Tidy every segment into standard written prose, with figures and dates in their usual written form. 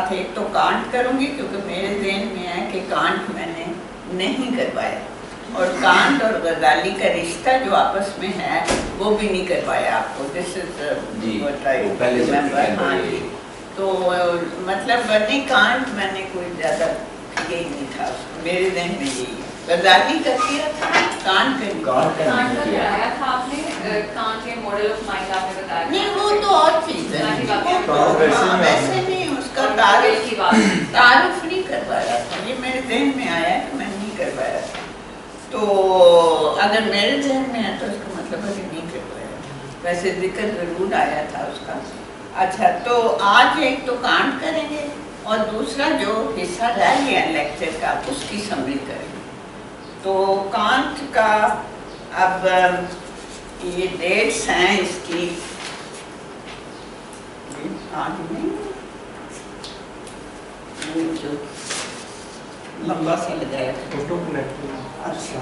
ساتھ ایک تو کانٹ کروں گی کیونکہ میرے ذہن میں ہے کہ کانٹ میں نے نہیں کروایا، اور کانٹ اور غزالی کا رشتہ جو آپس میں ہے وہ بھی نہیں کروایا آپ کو. دس از ہاں جی. تو مطلب نہیں کانٹ میں نے کوئی زیادہ یہی نہیں تھا میرے ذہن میں یہی ہے. غزالی کا کیا تھا، کانٹ کا کرایا تھا آپ نے. کانٹ کے ماڈل آف مائنڈ آپ نے بتایا نہیں، وہ تو اور چیز ہے، ویسے نہیں اس کا تعارف نہیں کروایا تھا. یہ میرے ذہن میں آیا کہ میں نہیں کروایا تھا. تو اگر میرے ذہن میں ہے تو اس کا مطلب ہے کہ نہیں کروایا. ویسے ذکر ضرور آیا تھا اس کا. اچھا، تو آج ایک تو کانٹ کریں گے اور دوسرا جو حصہ رہ گیا لیکچر کا اس کی سمری کریں گے. تو کانٹ کا اب یہ ڈیٹس ہیں اس کی جو لمبا سا لگایا تھا. اچھا،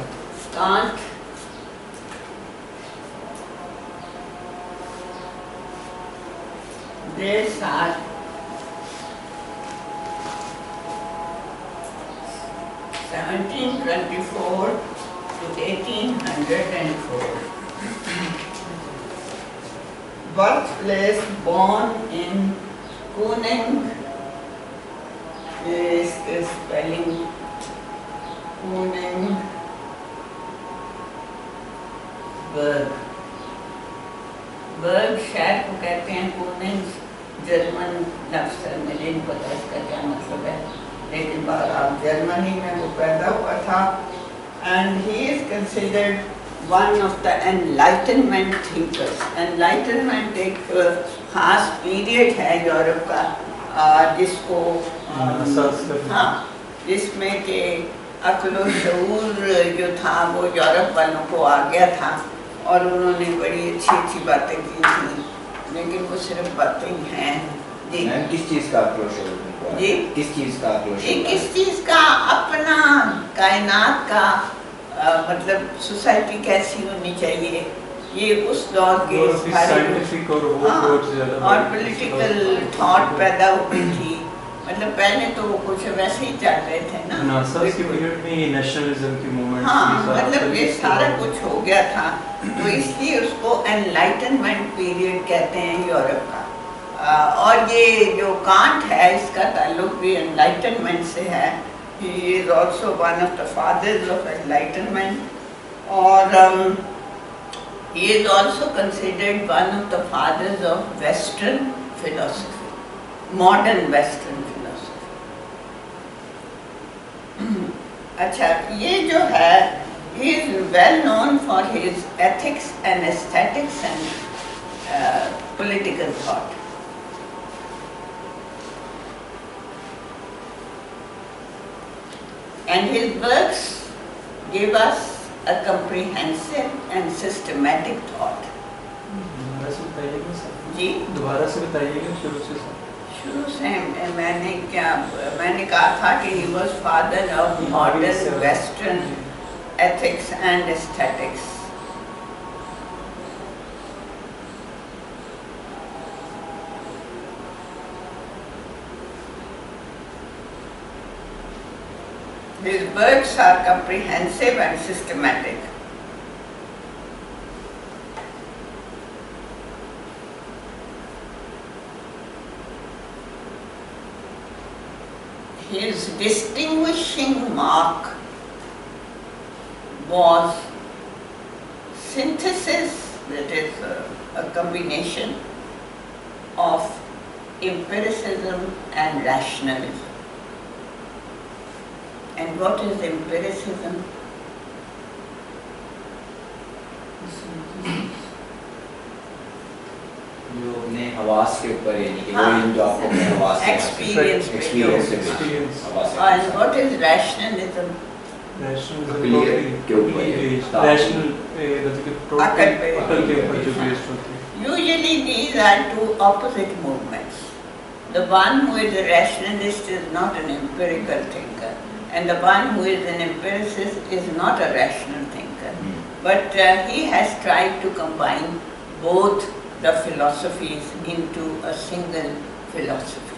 can't dates are 1724 to 1804. Birthplace born in Koning, is the spelling Königsberg. برگ شہر کو کہتے ہیں. کوننگس جرمن لفظ ہے، مجھے نہیں پتا اس کا کیا مطلب ہے، لیکن بہرحال جرمنی میں وہ پیدا ہوا تھا. And he is considered one of the enlightenment thinkers. Enlightenment ایک خاص پیریڈ ہے یورپ کا جس کو ہاں جس میں کہ عقل و شعور جو تھا وہ یورپ والوں کو آ گیا تھا اور انہوں نے بڑی اچھی اچھی باتیں کی تھیں، لیکن وہ صرف باتیں ہی ہیں. جی کس چیز کا عقل و شعور؟ جی کس چیز کا عقل و شعور؟ کس چیز کا؟ اپنا کائنات کا مطلب سوسائٹی کیسی ہونی چاہیے، یہ اس دور کے اور پولیٹیکل تھاٹ پیدا ہوئی تھی. مطلب پہلے تو وہ کچھ ویسے ہی چل رہے تھے نا، ہاں مطلب یہ سارا کچھ ہو گیا تھا. تو اس لیے اس کو انلائٹنمنٹ پیریڈ کہتے ہیں یورپ کا. اور یہ جو کانٹ ہے اس کا تعلق بھی انلائٹنمنٹ سے ہے. He is also one of the fathers of enlightenment, اور he is also considered one of the fathers of Western philosophy, modern Western philosophy. اچھا، یہ جو ہے he is well known for his ethics and aesthetics and political thought. And his works give us a comprehensive and systematic thought. جی دوبارہ سے بتائیے گا شروع سے میں نے کہا تھا کہ he was father of modern Western ethics and aesthetics. His works are comprehensive and systematic. His distinguishing mark was synthesis, that is a combination of empiricism and rationalism. And what is empiricism? جو اپنے حواس کے اوپر، یعنی کہ وہ علم جو آپ کو اپنے حواس سے ایکسپیرینس سے. And what is rationalism? Usually these are two opposite movements. The one who is a rationalist is not an empirical thinker, and the one who is an empiricist is not a rational thinker. But he has tried to combine both the philosophies into a single philosophy.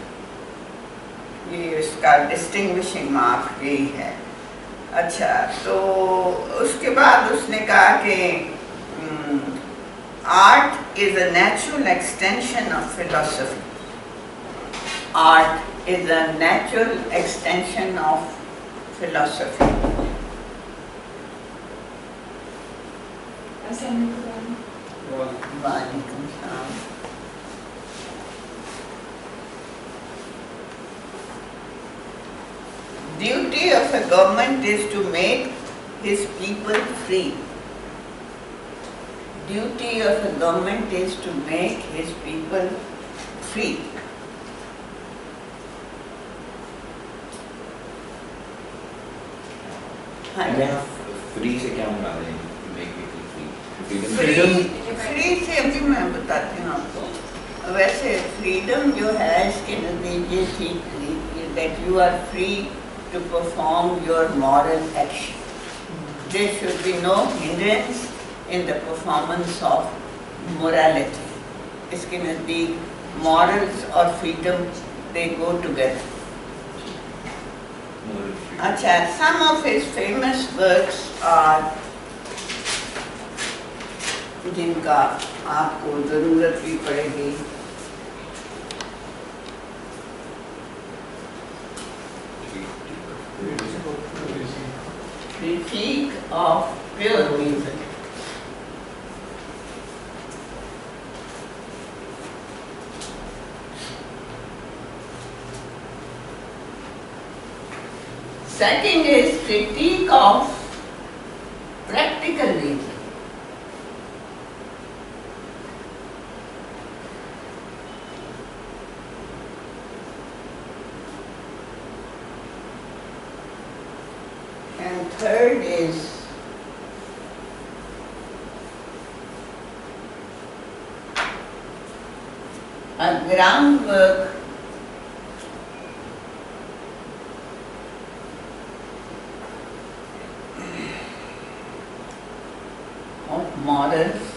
یہ اس کا distinguishing mark یہی ہے. اچھا تو اس کے بعد اس نے کہا کہ art is a natural extension of philosophy. Art is a natural extension of philosophy. وعلیکم السلام. Duty of a government is to make his people free. Duty of a government is to make his people free. Free سے کیا مراد ہے؟ Free سے ابھی میں بتاتی ہوں آپ کو. ویسے فریڈم جو ہے اس کے نزدیک یہ تھی that you are free to perform your moral action. There should be no hindrance in the performance of morality. اس کے نزدیک morals اور freedom they go together. اچھا, some of his famous works are جن کا آپ کو ضرورت بھی پڑے گی. Critique of pure reason. Second is critique of practical reason. And third is a groundwork of morals.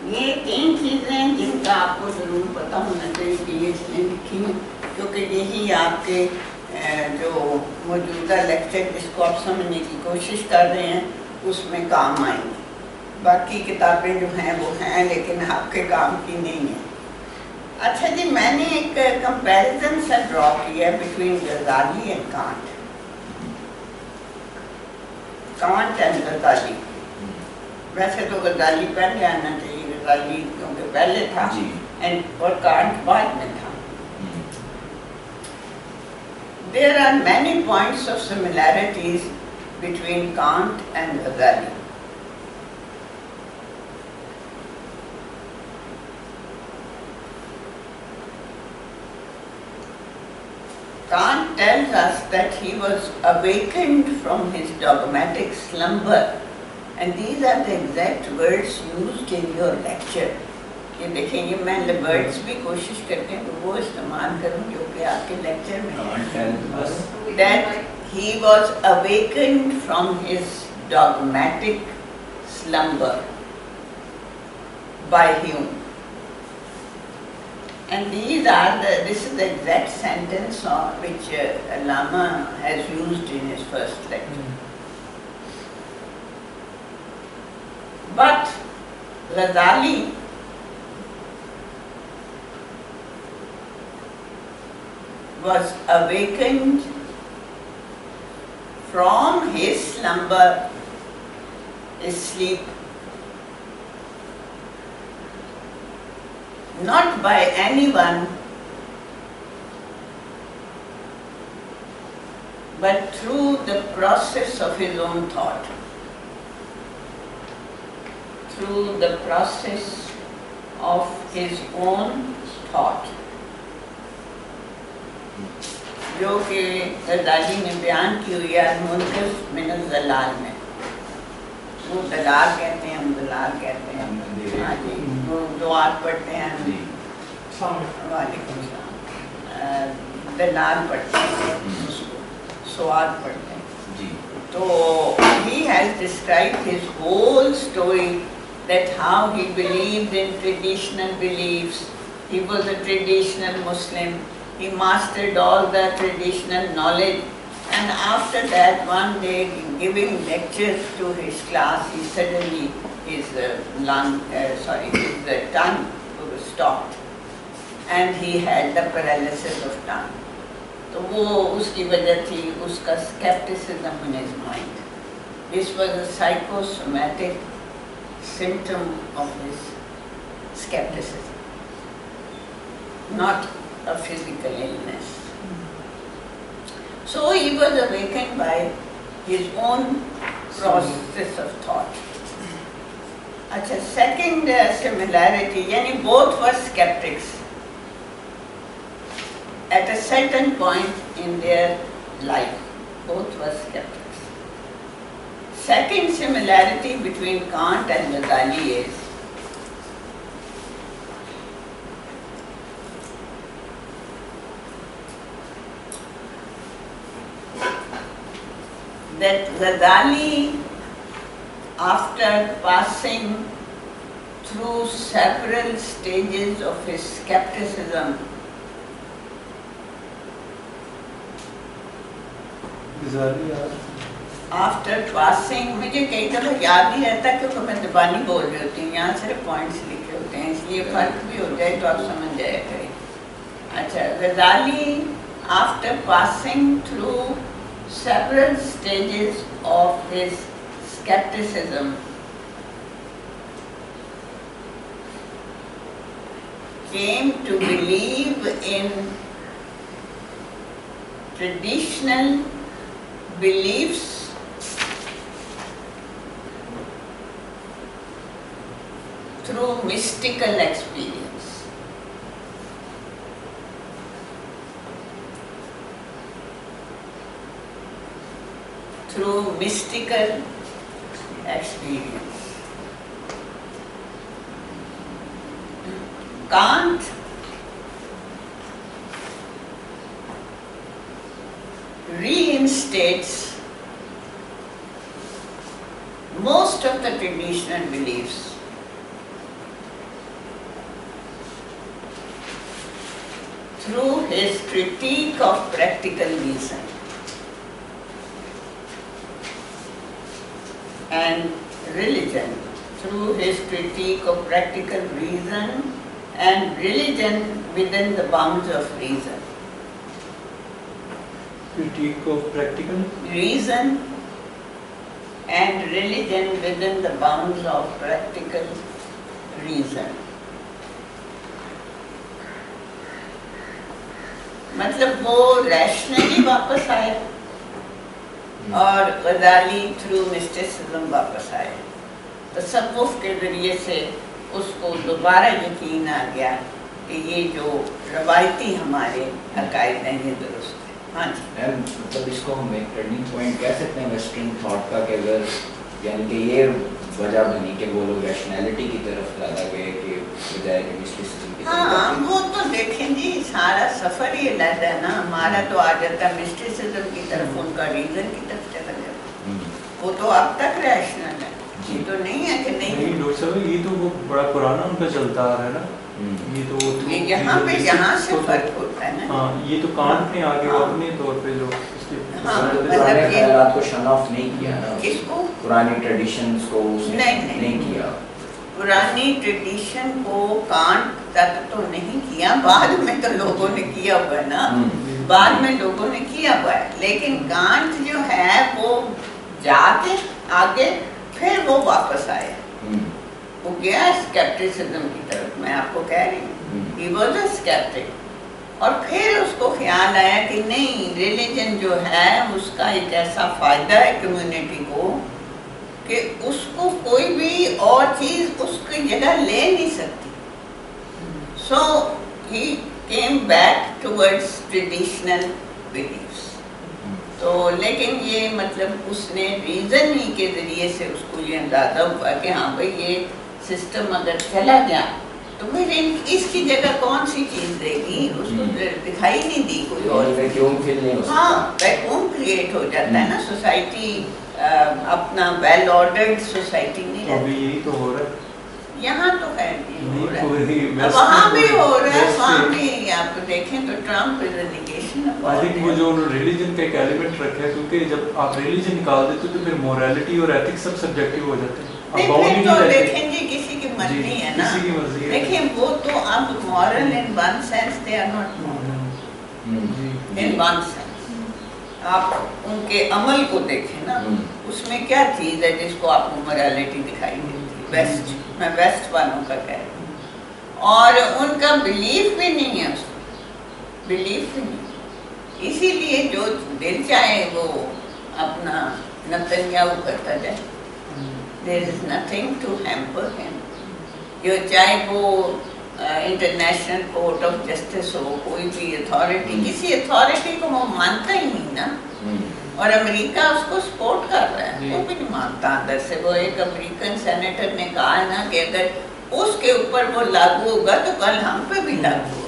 یہ تین چیزیں جن کا آپ کو ضرور پتہ ہونا چاہیے کہ یہ اس نے لکھی ہیں, کیونکہ یہی آپ کے جو موجودہ لیکچر جس کو آپ سمجھنے کی کوشش کر رہے ہیں اس میں کام آئیں گی. باقی کتابیں جو ہیں وہ ہیں لیکن آپ کے کام کی نہیں ہیں. اچھا جی, میں نے ایک کمپیریزن سا ڈرا کیا between Ghazali and Kant. Kant and Ghazali. ویسے تو غزالی پہلے آنا چاہیے, غزالی کیونکہ پہلے تھا اور کانٹ بعد میں تھا. There are many points of similarities between Kant and Ghazali. Kant tells us that he was awakened from his dogmatic slumber, and these are the exact words used in your lecture. یہ دیکھیں, یہ میں words بھی کوشش کرتے ہیں کہ وہ استعمال کروں جو کہ آپ کے لیکچر میں. That he was awakened from his dogmatic slumber by Hume. And this is the exact sentence which Allama has used in his first lecture. But Ghazali was awakened from his slumber, his sleep, not by anyone, but through the process of his own thought. Through the process of his own thought. جو کہ غزالی نے بیان کی ہوئی ہے المنقذ من الضلال میں. وہ دلال کہتے ہیں, ہم دلال کہتے ہیں. ہاں جی, وہ دعات پڑھتے ہیں. وعلیکم السلام. دلال پڑھتے ہیں, اس کو سواد پڑھتے ہیں. So he has described his whole story, that how he believed in traditional beliefs. He was a traditional Muslim. He mastered all the traditional knowledge. And after that, one day, giving lectures to his class, he suddenly, his tongue stopped. And he had the paralysis of tongue. تو وہ اس کی وجہ تھی اس کا skepticism in his mind. This was a psychosomatic symptom of his skepticism, not a physical illness. So he was awakened by his own process of thought. Acha, second similarity, yani both were skeptics at a certain point in their life. Both were skeptics. Second similarity between Kant and Ghazali is that Ghazali, after passing through several stages of his skepticism, after passing, مجھے کئی دفعہ یاد نہیں رہتا کیونکہ میں زبانی بول رہی ہوتی ہوں, یہاں صرف پوائنٹس لکھے ہوتے ہیں, اس لیے فرق بھی ہو جائے تو آپ سمجھ جایا کریں. اچھا, غزالی after passing through several stages of his skepticism came to believe in traditional beliefs through mystical experience. Through mystical experience. Kant reinstates most of the traditional beliefs through his critique of practical reason and religion, through his critique of practical reason and religion within the bounds of reason. Critique of practical Reason and religion within the bounds of practical reason. مطلب وہ rationally واپس آئے اور غزالی through mysticism واپس آئے. تصوف کے ذریعے سے اس کو دوبارہ یقین آ گیا کہ یہ جو روایتی ہمارے عقائد ہیں یہ درست ہے. ہاں جی, مطلب اس کو ہم ایک ٹرننگ پوائنٹ کہہ سکتے ہیں ویسٹرن تھاٹ کا, کہ اگر یعنی کہ یہ وجہ بنی کہ وہ لوگ ریشنالٹی کی طرف زیادہ گئے کہ بجائے کہ مسٹسزم کی طرف. ہاں وہ تو دیکھیں جی سارا سفر ہی علیحدہ ہے نا. ہمارا تو آ جاتا ہے مسٹسزم کی طرف, ان کا ریزن کی طرف چلا جاتا. وہ تو اب تک ریشنل ہے, یہ تو نہیں ہے کہ نہیں. ڈاکٹر صاحب یہ تو وہ بڑا پرانا ان کا چلتا آ رہا ہے نا. یہ تو یہاں پہ یہاں سے فرق ہوتا ہے نا. ہاں یہ تو کانٹ نے آگے اپنے طور پہ جو اس کے پرانے خیالات کو شن آف نہیں کیا نا, کس کو پرانی ٹریڈیشنز کو اس نے نہیں کیا. پرانی ٹریڈیشن کو کانٹ تک تو نہیں کیا, بعد میں تو لوگوں نے کیا ہوا ہے نا, بعد میں لوگوں نے کیا ہوا ہے. لیکن کانٹ جو ہے وہ جا کے آگے پھر وہ واپس آیا, وہ گیا اسکیپٹسزم کی طرف. میں آپ کو کہہ رہی ہوں he was a skeptic. اور پھر اس کو خیال آیا کہ نہیں, ریلیجن جو ہے اس کا ایک ایسا فائدہ ہے کمیونٹی کو کہ اس کو کوئی بھی اور چیز اس کی جگہ لے نہیں سکتی. سو he came back towards traditional beliefs. تو لیکن یہ مطلب اس نے ریزن ہی کے ذریعے سے اس کو یہ اندازہ ہوا کہ ہاں بھائی یہ سسٹم اگر چلا گیا تو پھر اس کی جگہ کون سی چیز دے گی؟ اس کو دکھائی نہیں دی کوئی اور. ویکیوم فل نہیں ہو سکتا. ہاں ویکیوم کریٹ ہو جاتا ہے نا. سوسائٹی اپنا ویل آرڈرڈ سوسائٹی نہیں ابھی رہتی. یہی تو ہو رہا ہے یہاں تو خیر نہیں ہو رہا ہے, نہیں وہاں بھی ہو رہا ہے, وہاں بھی آپ دیکھیں تو Trump is an indication of I think وہ جو ریلیجن کا ایک ایلیمنٹ رکھا ہے, کیونکہ جب آپ ریلیجن نکال دیتے تو پھر مورالٹی اور ایتھکس سب سبجیکٹیو ہو جاتے ہیں. نہیں تو دیکھیں جی کسی کی مرضی ہے نا, کسی کی مرضی ہے. دیکھیں وہ تو اب moral in one sense they are not moral in one sense. آپ ان کے عمل کو دیکھیں نا, اس میں کیا چیز ہے جس کو آپ کو مورالٹی دکھائی دیتی ہے؟ ویسٹ, میں ویسٹ والوں کا کہہ رہی ہوں. اور ان کا بلیف بھی نہیں ہے, اس کو بلیف بھی نہیں. اسی لیے جو دل چاہے وہ اپنا نتنیاہو کرتا جائے. There is nothing to hamper him. جو چاہے وہ انٹرنیشنل کورٹ آف جسٹس ہو, کوئی بھی اتھارٹی, کسی اتھارٹی کو وہ مانتا ہی نہیں نا. اور امریکہ اس کو سپورٹ کر رہا ہے, وہ بھی نہیں مانتا اندر سے. وہ ایک امریکن سینیٹر نے کہا ہے نا کہ اگر اس کے اوپر وہ لاگو ہوگا تو کل ہم پہ بھی لاگو ہوگا.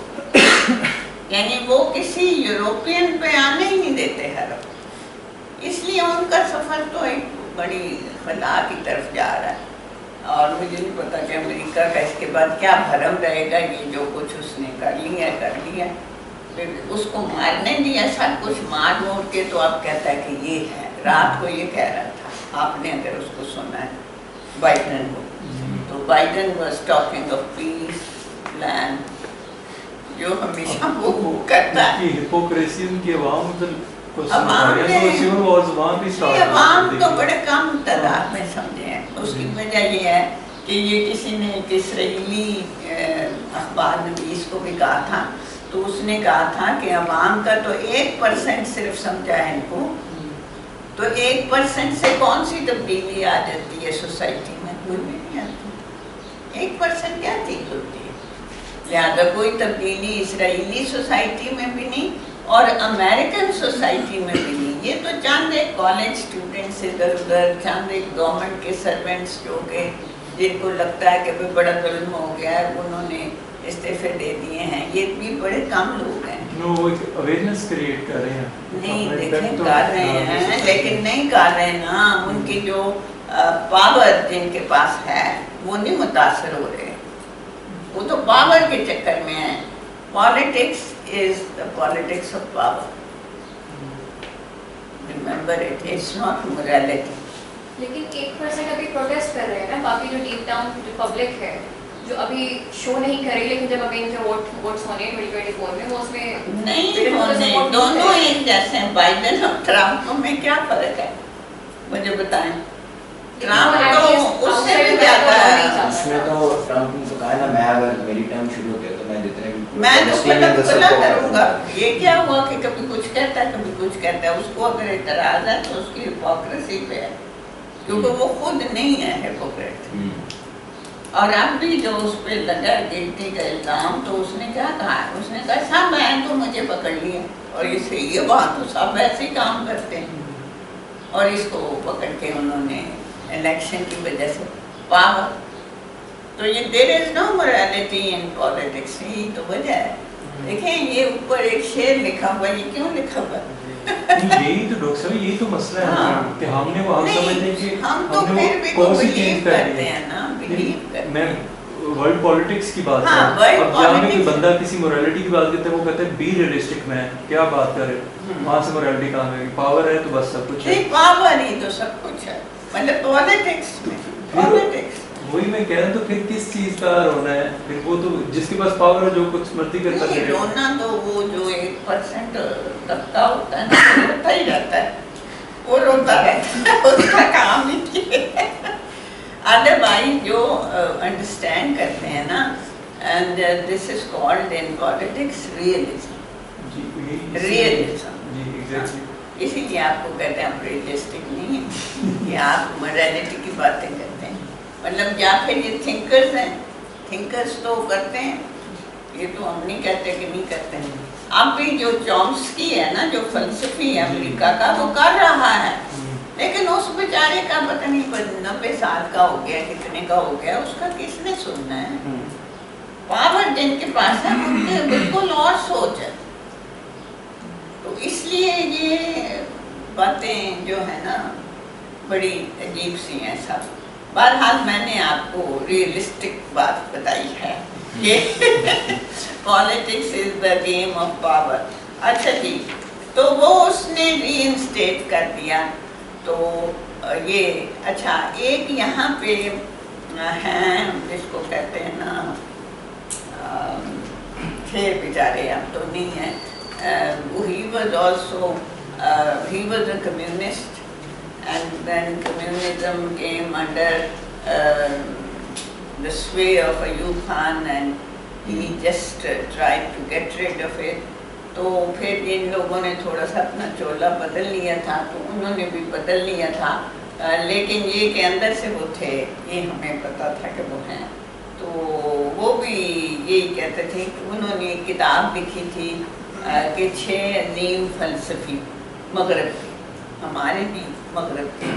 یعنی وہ کسی یوروپین پہ آنے ہی نہیں دیتے ہر وقت. اس لیے ان کا سفر تو ایک بڑی خلا کی طرف جا رہا ہے. اور مجھے نہیں پتا کہ امریکہ کا اس کے بعد کیا بھرم رہے گا. یہ جو کچھ اس نے کر لیا, پھر اس کو مارنے دیا سب کچھ مار موڑ کے, تو اب کہتا ہے کہ یہ ہے. رات کو یہ کہہ رہا تھا, آپ نے اگر اس کو سنا ہے بائیڈن کو, تو Biden was talking of peace plan, جو ہمیشہ وہ کرتا ہے. ہپوکریسی ان کی عوام عوام تو بڑے کم تعداد میں سمجھے ہیں. اس کی وجہ یہ ہے کہ یہ کسی نے ایک اسرائیلی اخبار نویس کو بھی کہا تھا, تو اس نے کہا تھا کہ عوام کا تو 1% صرف سمجھا ہے ان کو, تو 1% سے کون سی تبدیلی آ جاتی ہے سوسائٹی میں؟ کوئی بھی نہیں آتی. 1% کیا چیز ہوتی ہے؟ لہٰذا کوئی تبدیلی اسرائیلی سوسائٹی میں بھی نہیں اور امریکن سوسائٹی میں بھی نہیں. یہ تو چند ایک کالج اسٹوڈنٹس ادھر ادھر, چند ایک گورنمنٹ کے سرونٹس جو کہ جن کو لگتا ہے کہ بھائی بڑا ظلم ہو گیا ہے, انہوں نے استعفے دے دیے ہیں. یہ بھی بڑے کم لوگ ہیں. اویئرنیس کریٹ کر رہے ہیں. نہیں دیکھیں کر رہے ہیں, لیکن نہیں کر رہے نا. ان کی جو پاور جن کے پاس ہے وہ نہیں متاثر ہو رہے. وہ تو پاور کے چکر میں ہیں. Politics is the politics of power. Remember it, it's not morality. لیکن 1% ابھی پروٹیسٹ کر رہے ہیں نا, باقی جو ڈیپ ڈاؤن جو پبلک ہے جو ابھی شو نہیں کرے, لیکن جب ابھی ان کے ووٹس ہونے 2024 میں, وہ اس میں نہیں ہونے, دونوں ایک جیسے ہیں. بائیڈن اور ٹرمپ میں کیا فرق ہے مجھے بتائیں؟ ٹرمپ تو اس سے بھی زیادہ ہے. اس میں تو ٹرمپ نے تو کہا نا, میں اگر میری ٹرم شروع ہوتی ہے تو میں جتنے میں تو کھلا کروں گا. یہ کیا ہوا کہ کبھی کچھ کہتا ہے کبھی کچھ کہتا ہے. اس کو اگر اعتراض ہے تو اس کی ہپوکریسی پہ ہے, کیونکہ وہ خود نہیں ہے ہپوکریٹ. اور اب بھی جو اس پہ لگا گلٹی کا الزام, تو اس نے کیا کہا ہے؟ اس نے کہا سب میں تو مجھے پکڑ لیا, اور یہ صحیح ہے, وہاں تو سب ایسے ہی کام کرتے ہیں. اور اس کو پکڑ کے انہوں نے الیکشن کی وجہ سے پاور. تو یہ there is no morality in politics. یہی تو وجہ ہے. دیکھیں یہ اوپر ایک شعر لکھا ہوا, یہ کیوں لکھا ہوا؟ یہی تو ڈاکٹر صاحب, یہی تو مسئلہ ہے کہ ہم نے وہ سمجھتے ہیں کہ ہم تو پھر بھی بلیو کرتے ہیں نا, بلیو کرتے ہیں. میں ورلڈ پالیٹکس کی بات کر رہا ہوں. اب جہاں کوئی بندہ کسی موریلٹی کی بات کرتا ہے, وہ کہتا ہے بی ریئلسٹک مین, کیا بات کرے, وہاں سے موریلٹی کہاں ہے؟ پاور ہے تو بس سب کچھ ہے. پاور ہی تو سب کچھ ہے, مطلب پالیٹکس میں. پالیٹکس وہی میں کہہ رہا ہوں, تو پھر کس چیز کا رونا ہے؟ پھر وہ تو جس کے پاس پاور ہے جو کچھ مرضی کرتا ہے. رونا تو وہ جو 1% طبقہ ہوتا ہے نا, روتا ہی رہتا ہے. وہ روتا رہتا ہے, اس کا کام ہی کیا. ادروائز جو انڈرسٹینڈ کرتے ہیں نا, and this is called in politics realism. Realism جی ایگزیکٹلی. اسی لیے آپ کو کہتے ہیں ہم ریئلسٹک نہیں ہیں, کہ آپ موریلٹی کی باتیں کرتے ہیں. مطلب یا پھر یہ تھنکرز ہیں, تھنکرز تو کرتے ہیں, یہ تو ہم نہیں کہتے کہ نہیں کرتے ہیں. اب بھی جو چومسکی ہے نا, جو فلسفی ہے امریکہ کا, وہ کر رہا ہے. لیکن اس بیچارے کا پتہ نہیں 90 سال کا ہو گیا, کتنے کا ہو گیا, اس کا کس نے سننا ہے؟ पावर जिनके पास है उनके बिल्कुल और सोच है। तो इसलिए ये बातें जो है ना बड़ी अजीब सी हैं सब। बहरहाल मैंने आपको रियलिस्टिक बात बताई है कि politics is the game of power. अच्छा जी, तो वो उसने रीइंस्टेट कर दिया। तो ये अच्छा एक यहाँ पे हैं जिसको कहते हैं ना थे बेचारे, अब तो नहीं है, he was also he was a communist, and then communism came under the sway of Ayub Khan, and he just tried to get rid of it. तो फिर इन लोगों ने थोड़ा सा अपना चोला बदल लिया था, तो उन्होंने भी बदल लिया था, लेकिन ये कि अंदर से वो थे, ये हमें पता था कि वो हैं। तो वो भी यही कहते थे कि उन्होंने एक किताब लिखी थी कि 6 अजीम फ़लसफ़ी मगरब के, हमारे भी मगरब के,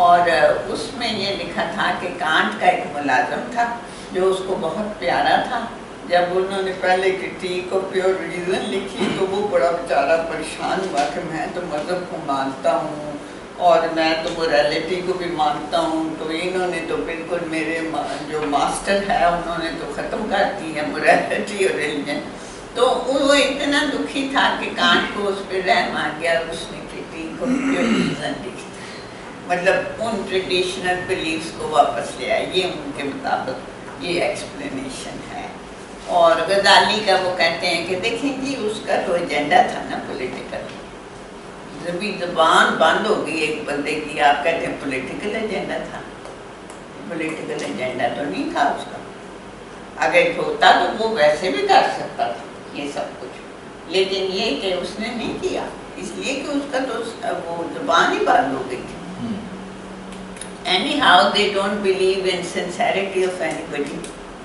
और उसमें ये लिखा था कि कांट का एक मुलाज़म था जो उसको बहुत प्यारा था। जब उन्होंने पहले क्रिटिक ऑफ प्योर रीज़न लिखी तो वो बड़ा बेचारा परेशान हुआ कि मैं तो मज़हब को मानता हूँ और मैं तो मोरालिटी को भी मानता हूँ, तो इन्होंने तो बिल्कुल मेरे जो मास्टर है उन्होंने तो ख़त्म कर दी है मोरालिटी और रिलीजन। तो वो इतना दुखी था कि कांट को उस पर रहम आ गया, उसने क्रिटिक ऑफ प्योर रीज़न लिखी, मतलब उन ट्रेडिशनल बिलीफ्स को वापस ले आया, ये उनके मुताबिक ये एक्सप्लेनेशन है। और गजाली का वो कहते हैं कि देखें जी उसका तो एजेंडा था ना पॉलिटिकल, जब भी ज़बान बंद हो गई एक बंदे की, आप कहते हैं पॉलिटिकल एजेंडा था, पॉलिटिकल एजेंडा तो नहीं था उसका। अगर होता तो वो वैसे भी कर सकता था ये सब कुछ, लेकिन ये कि उसने नहीं किया, इसलिए कि उसका तो वो ज़बान ही बंद हो गई थी। Anyhow, they don't believe in sincerity of anybody.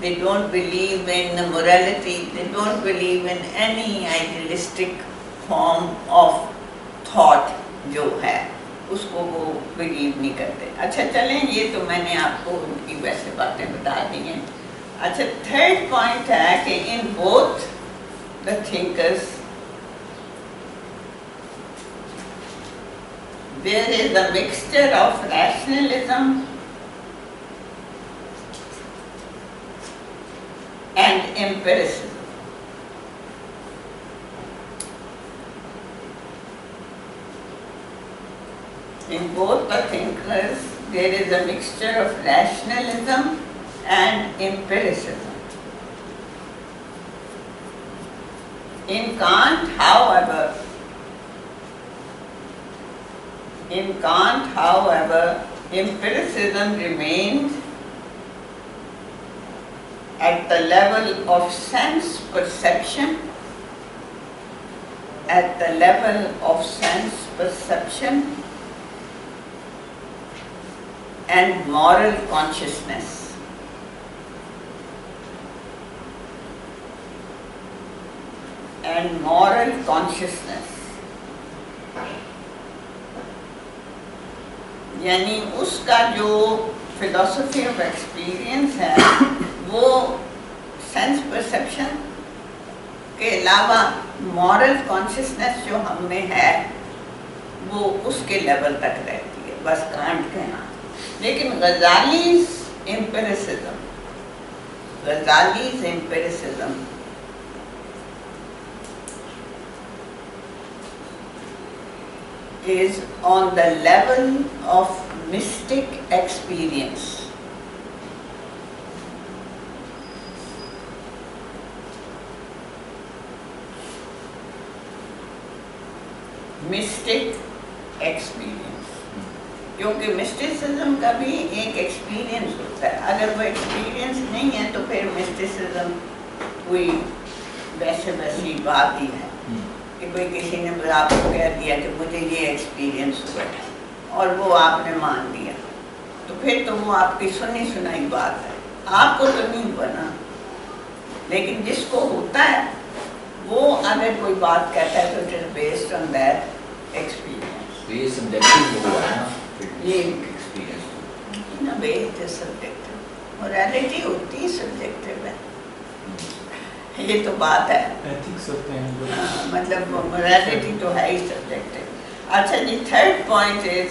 They don't believe in morality. They don't believe in any idealistic form of thought जो है उसको वो बिलीव नहीं करते। अच्छा चलें, ये तो मैंने आपको उनकी वैसे बातें बता दी हैं। अच्छा, थर्ड पॉइंट है कि in both the thinkers there is a mixture of rationalism and empiricism. In both the thinkers, there is a mixture of rationalism and empiricism. In Kant, however, empiricism remained at the level of sense perception, and moral consciousness. यानी उसका जो philosophy of experience है वो sense perception के अलावा moral consciousness जो हम में है वो उसके लेवल तक रहती है, बस कांट के यहाँ। लेकिन गजालीज़ empiricism is on the level of mystic experience. Mystic experience, क्योंकि मिस्टिसिज्म का भी एक एक्सपीरियंस होता है। अगर वो एक्सपीरियंस नहीं है तो फिर मिस्टिसिज्म कोई वैसी बात ही है कि कोई किसी ने आपको कह दिया कि मुझे ये एक्सपीरियंस हुआ है और वो आपने मान लिया, तो फिर तो वो आपकी सुनी सुनाई बात है, आपको तो नहीं हुआ ना। लेकिन जिसको होता है वो अगर कोई बात कहता है तो it is based on that experience. तो ये सब्जेक्टिव हुआ है ना, ये एक्सपीरियंस ना way it is subjective, morality होती है सब्जेक्टिव है। ये तो बात है, एथिक्स होते हैं जो मतलब मोरालिटी तो है ही सब्जेक्टिव। अच्छा जी, थर्ड पॉइंट इज,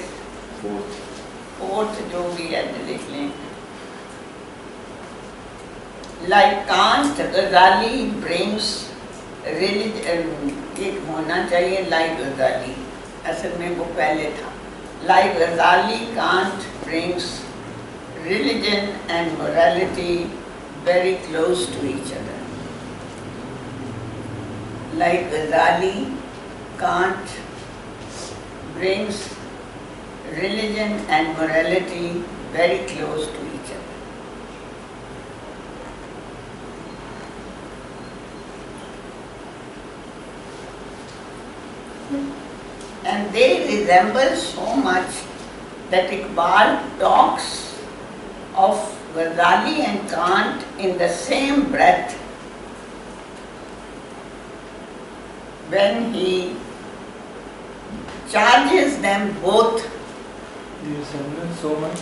फोर्थ जो भी है लिख लें, लाइक कांट गजाली ब्रिंग्स रिलीजन, एक होना चाहिए लाइक गजाली, असल में वो पहले था, लाइक गजाली can't brings religion and morality very close to each other. Like Ghazali, Kant brings religion and morality very close to each other. And they resemble so much that Iqbal talks of Ghazali and Kant in the same breath when he charges them both. They resemble so much.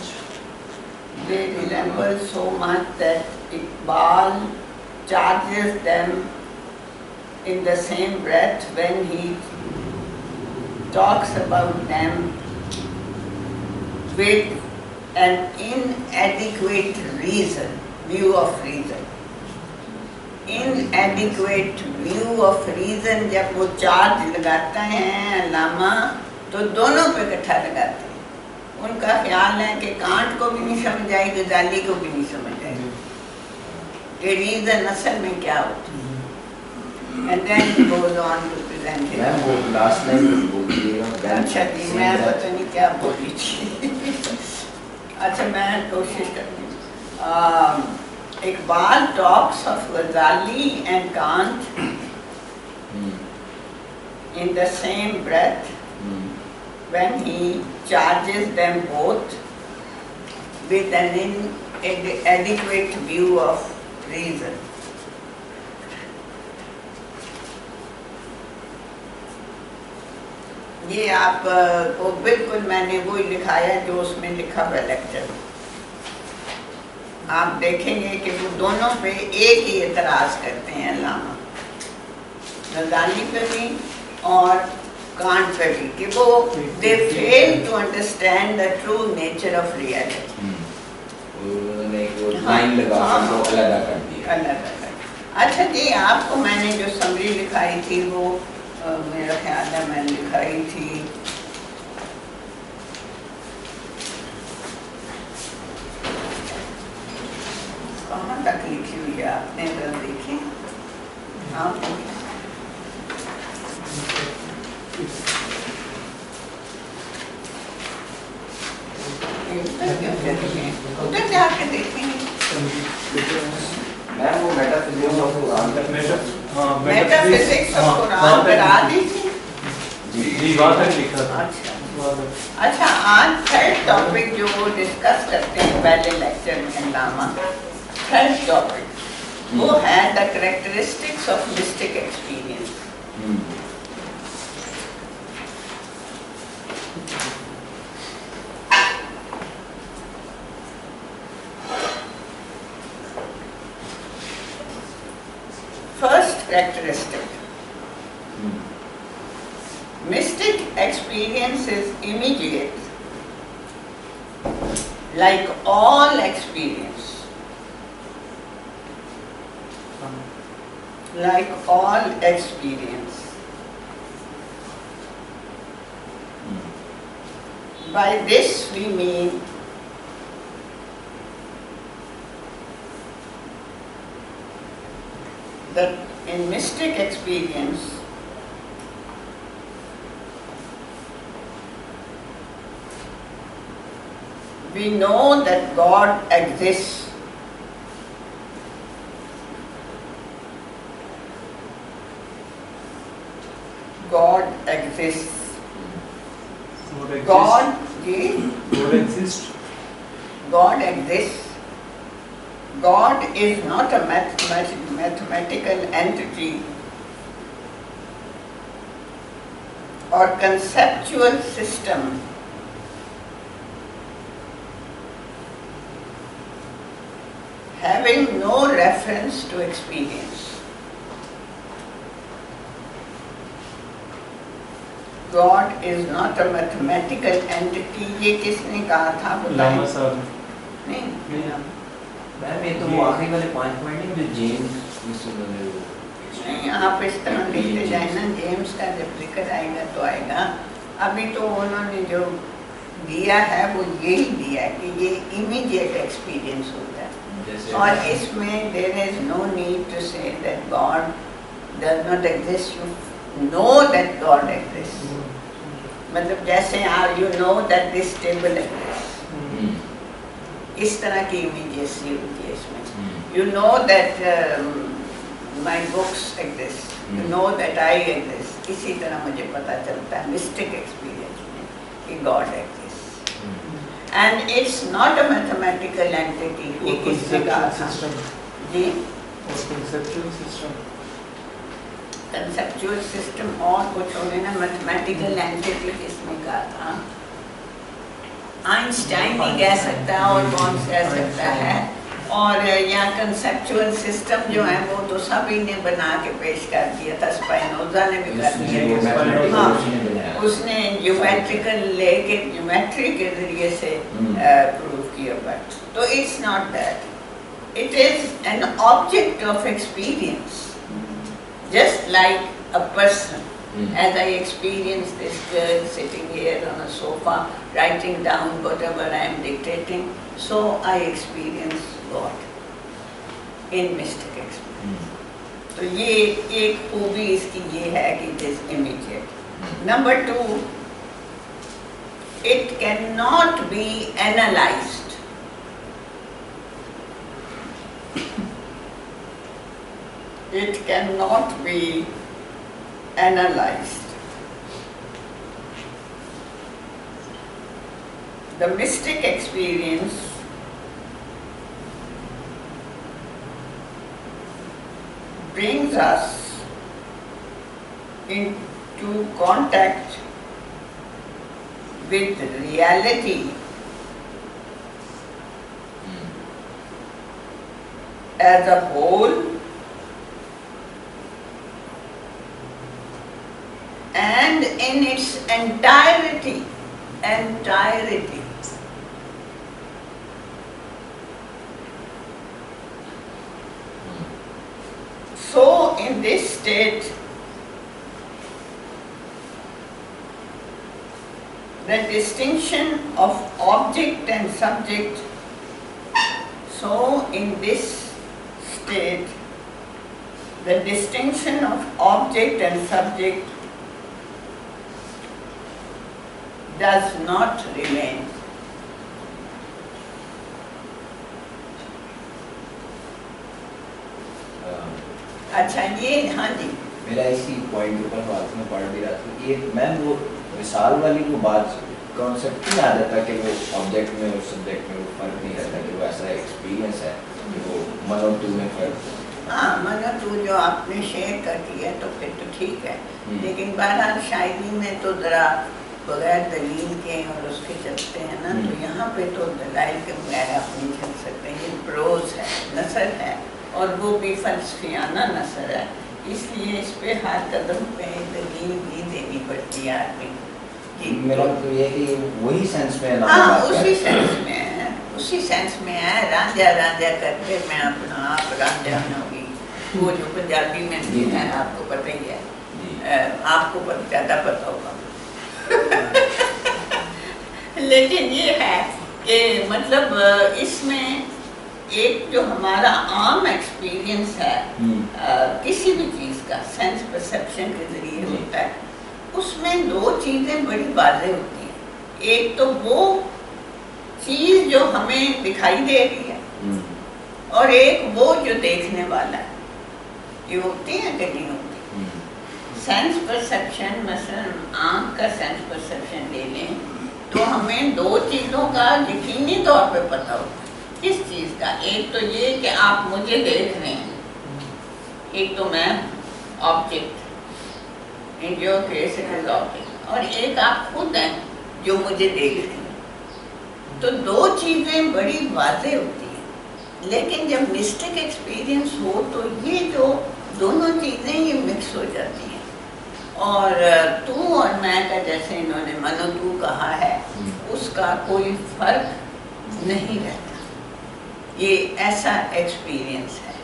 They resemble so much that Iqbal charges them in the same breath when he talks about them with an inadequate reason, view of reason. Inadequate view of reason जब वो charge लगाता है अल्लामा, तो दोनों पे इकट्ठा लगाते हैं। उनका ख्याल है कि कांट को भी नहीं समझ आई, गजाली को भी नहीं समझ आई कि रीजन असल में क्या होती है। And then he goes on to present it. Ma'am वो लास्ट लाइन बोलिएगा। अच्छा जी, मैं पता नहीं क्या बोली थी। अच्छा मैं कोशिश करती हूँ। Iqbal talks of Ghazali and Kant in the same breath when he charges them both with an inadequate view of reason. ये आप को बिल्कुल मैंने वही लिखा है जो उसमें लिखा हुआ लेक्चर। आप देखेंगे कि वो दोनों पे एक ही एतराज करते हैं अल्लामा, गजाली पे भी और कांट पे भी, कि वो they fail to understand the true nature of reality. उन्होंने वो लाइन लगा वो अलग कर दिया। अलग। अच्छा जी, आपको मैंने जो समरी लिखाई थी वो मेरा ख्याल है मैंने लिखाई थी कहाँ तक लिखी हुई है आपने जरा देखी? हाँ उधर जाके देखेंगे। मैम वो मेटाफिजिक्स ऑफ कुरान तक मेटाफिजिक्स ऑफ कुरान करा दी थी जी, वहाँ तक लिखा था। अच्छा, आज थर्ड टॉपिक जो डिस्कस करते हैं पहले लेक्चर में अल्लामा, थर्ड टॉपिक वो है the characteristics of mystic experience. First characteristic, mystic experience is immediate, like all experience. Like all experience. By this we mean that in mystic experience we know that God exists. God exists. God exists. God exists. God is not a mathematical entity or conceptual system. having no reference to experience. God is not a mathematical entity. ये किसने कहा था लामा साहब नहीं ma'am ये तो वो आखिरी वाले 5 पॉइंट हैं जो जेम्स ने नहीं, आप इस तरह लिखते जाए ना, जेम्स का जब जिक्र आएगा तो आएगा। अभी तो उन्होंने जो दिया है वो यही दिया है कि ये इमीडिएट एक्सपीरियंस होता है, और इसमें there is no need to say that God does not exist, you know that God exist. मतलब जैसे you know that this table exist, इस तरह की इमीडिएसी होती है इसमें। You know that my books exist, you know that I exist. इसी तरह मुझे पता चलता है mystic experience में कि God exists, and it's not a mathematical entity. ये किसने कहा था जी? conceptual system, conceptual system और कुछ होने ना, mathematical entity किसने कहा था? आइंस्टाइन नहीं कह सकता, और कौन कह सकता है? और यहाँ कंसेप्चुअल सिस्टम जो है वो तो सभी ने बना के पेश कर दिया था, स्पाइनोजा ने भी कर दिया। हाँ, उसने ज्योमेट्रिकल लेके ज्योमेट्री के जरिए से प्रूव किया। बट तो it's not that, it is an object of experience, just like a person. As I experience this girl sitting here on a sofa, writing down whatever I am dictating, so I experience God in mystic experience. तो ये एक खूबी इसकी ये है कि it is immediate. Number 2, it cannot be analyzed. It cannot be analyzed. The mystic experience brings us into contact with reality as a whole and in its entirety. So in this state, the distinction of object and subject, so in this state, the distinction of object and subject does not remain. अच्छा ये हाँ जी, मेरा इसी point ऊपर बात में पढ़ भी रहा था कि मैम वो मिसाल वाली वो बात कॉन्सेप्ट नहीं आ जाता कि वो ऑब्जेक्ट में और सब्जेक्ट में वो फर्क नहीं करता कि वो ऐसा एक्सपीरियंस है कि वो मन और टू में फर्क। हाँ, मन और टू जो आपने शेयर कर दिया तो फिर तो ठीक है, लेकिन बहरहाल शायरी में तो ज़रा बगैर दलील के और उसके चलते हैं ना, तो यहाँ पे तो दलाइल के बगैर आप नहीं चल सकते। ये प्रोज है, नसर है, और वो भी फलसफियाना नसर है, इसलिए इस पे हर कदम पे दलील भी देनी पड़ती है आदमी की। मेरा तो ये कि वही सेंस में है। हाँ, उसी सेंस में है, उसी सेंस में है। रांझा रांझा करके मैं अपना आप रांझा होगी, वो जो पंजाबी में है आपको पता ही है, आपको ज़्यादा पता होगा। लेकिन ये है कि मतलब इसमें एक जो हमारा आम एक्सपीरियंस है किसी भी चीज़ का, सेंस परसेप्शन के जरिए होता है, उसमें दो चीज़ें बड़ी वाज़ेह होती हैं। एक तो वो चीज़ जो हमें दिखाई दे रही है, और एक वो जो देखने वाला है। ये होती है कि नहीं होती? सेंस परसेप्शन, मसलन आँख का सेंस परसेप्शन ले लें तो हमें दो चीज़ों का यकीनी तौर पे पता होता है। किस चीज़ का? एक तो ये कि आप मुझे देख रहे हैं, एक तो मैं object, in your case it is object, और एक आप खुद हैं जो मुझे देख रहे हैं। तो दो चीज़ें बड़ी वाज़ेह होती हैं। लेकिन जब मिस्टिक एक्सपीरियंस हो तो ये जो दोनों चीज़ें ये मिक्स हो जाती हैं, और तू और मैं का जैसे इन्होंने मनो तू कहा है उसका कोई फर्क नहीं रहता। ये ऐसा एक्सपीरियंस है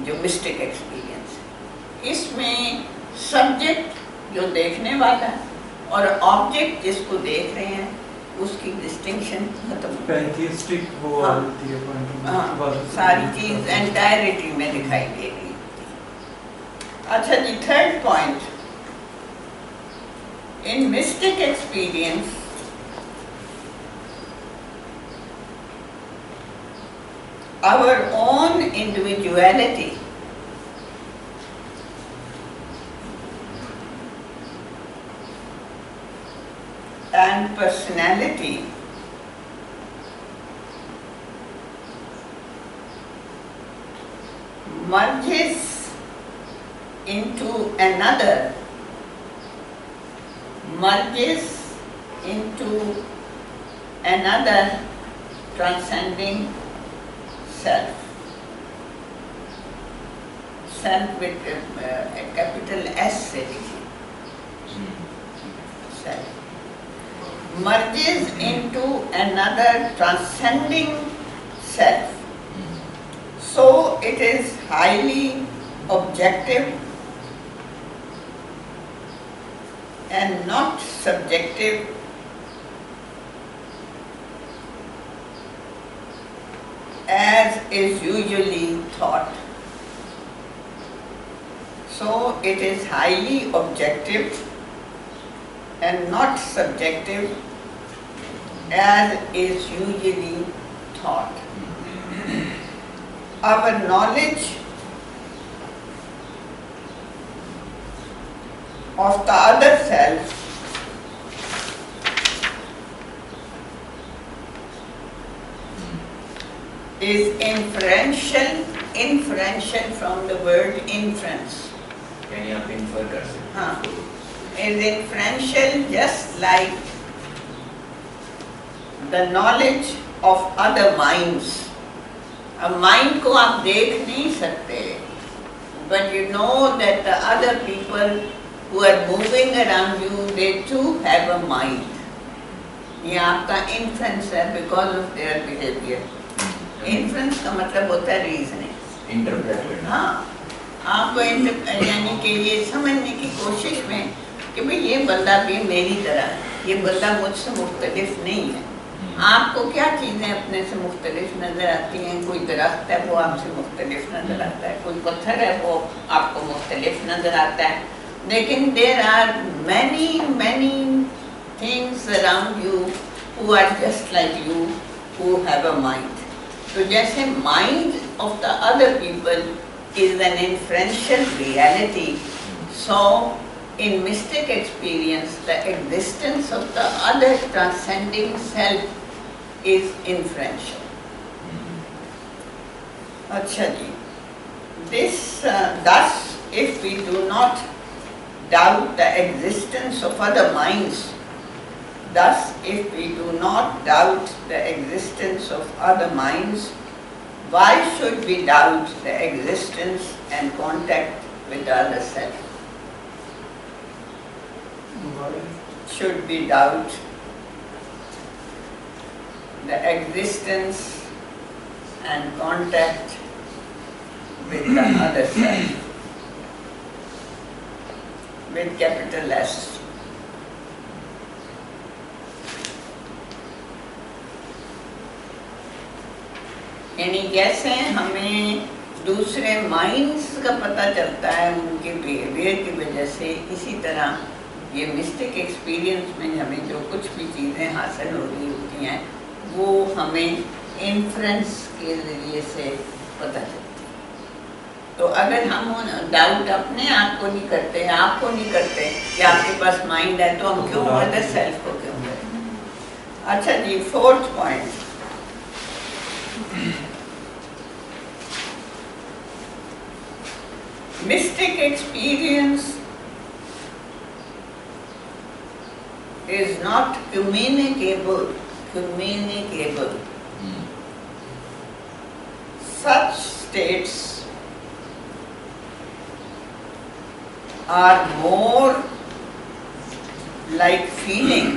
जो मिस्टिक एक्सपीरियंस है। इसमें सब्जेक्ट जो देखने वाला है और ऑब्जेक्ट जिसको देख रहे हैं उसकी डिस्टिंक्शन खत्म हो पैंथीस्टिक वो हाँ। होती है point of हाँ, view। सारी चीज एंटायरिटी में दिखाई दे रही होती है। अच्छा जी, third point, in mystic experience our own individuality and personality merges into another, transcending self. Self with a capital S से लिखिए, self merges into another transcending self. So it is highly objective and not subjective, as is usually thought. So it is highly objective and not subjective, as is usually thought. Our knowledge of the other self is inferential from the word inference. यानी आप infer कर सकते हैं। हाँ, is inferential just like the knowledge of other minds. अब mind को आप देख नहीं सकते, but you know that the other people who are moving around you, they too have a mind. ये आपका inference है because of their behavior. Inference का मतलब होता है reasoning. Interpret करना। हाँ, आपको यानी कि ये समझने की कोशिश में कि भाई ये बंदा भी मेरी तरह है, ये बंदा मुझसे मुख्तलिफ नहीं है। आपको क्या चीज़ें अपने से मुख्तलिफ नज़र आती हैं? कोई दरख्त है वो आपसे मुख्तलिफ नज़र आता है, कोई पत्थर है वो आपको मुख्तलिफ नज़र आता है, लेकिन there are many things around you who are just like you, who have a mind. तो जैसे mind of the other people is an inferential reality, so in mystic experience the existence of the other transcending self is inferential. अच्छा जी, thus if we do not doubt the existence of other minds, why should we doubt the existence and contact with the other self? Should we doubt the existence and contact with the other self? With capital S. यानी जैसे हमें दूसरे minds का पता चलता है उनके behaviour की वजह से, इसी तरह ये मिस्टिक एक्सपीरियंस में हमें जो कुछ भी चीज़ें हासिल हो रही होती हैं वो हमें इन्फ्रेंस के ज़रिए से पता चलती है। तो अगर हम डाउट अपने आप को नहीं करते, आपको नहीं करते कि आपके पास माइंड है, तो हम क्यों अदर सेल्फ को क्यों करें? अच्छा जी, fourth point, mystic experience is not communicable. such states are more like feeling.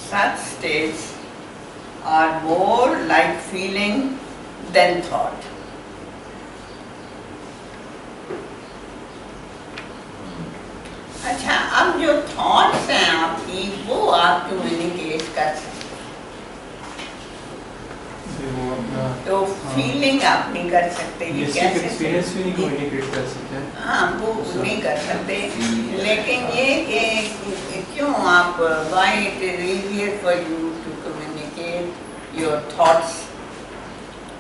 Such states are more like feeling than thought. अच्छा, अब जो थॉट्स हैं आपकी वो आप कम्युनिकेट कर सकते वो अपना तो फीलिंग आप नहीं कर सकते, ये कैसे एक्सपीरियंस भी नहीं कम्युनिकेट कर सकते हैं। हाँ वो नहीं कर सकते, लेकिन ये कि क्यों आप why it is easier for you to communicate your thoughts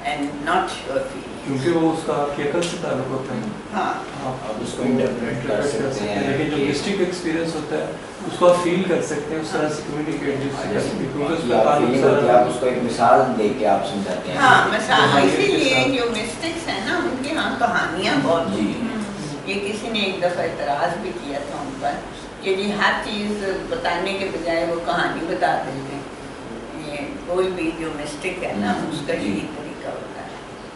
and not your feelings? क्योंकि वो उसका आपकी अकल से ताल्लुक होता है। हाँ आप उसको इंटरप्रेट कर सकते हैं, लेकिन जो मिस्टिक एक्सपीरियंस होता है उसको आप फील कर सकते हैं, उस तरह से कम्युनिकेट जिससे कर सकते हैं, क्योंकि उसका फीलिंग होती है, आप उसको एक मिसाल दे के आप समझाते हैं। हाँ मिसाल, इसीलिए जो मिस्टिक्स हैं ना उनके यहाँ कहानियाँ बहुत जी। ये किसी ने एक दफ़ा इतराज़ भी किया था उन पर कि जी हर चीज़ बताने के बजाय वो कहानी बता देते हैं। ये कोई भी जो मिस्टिक है ना उसका यही तरीका होता है।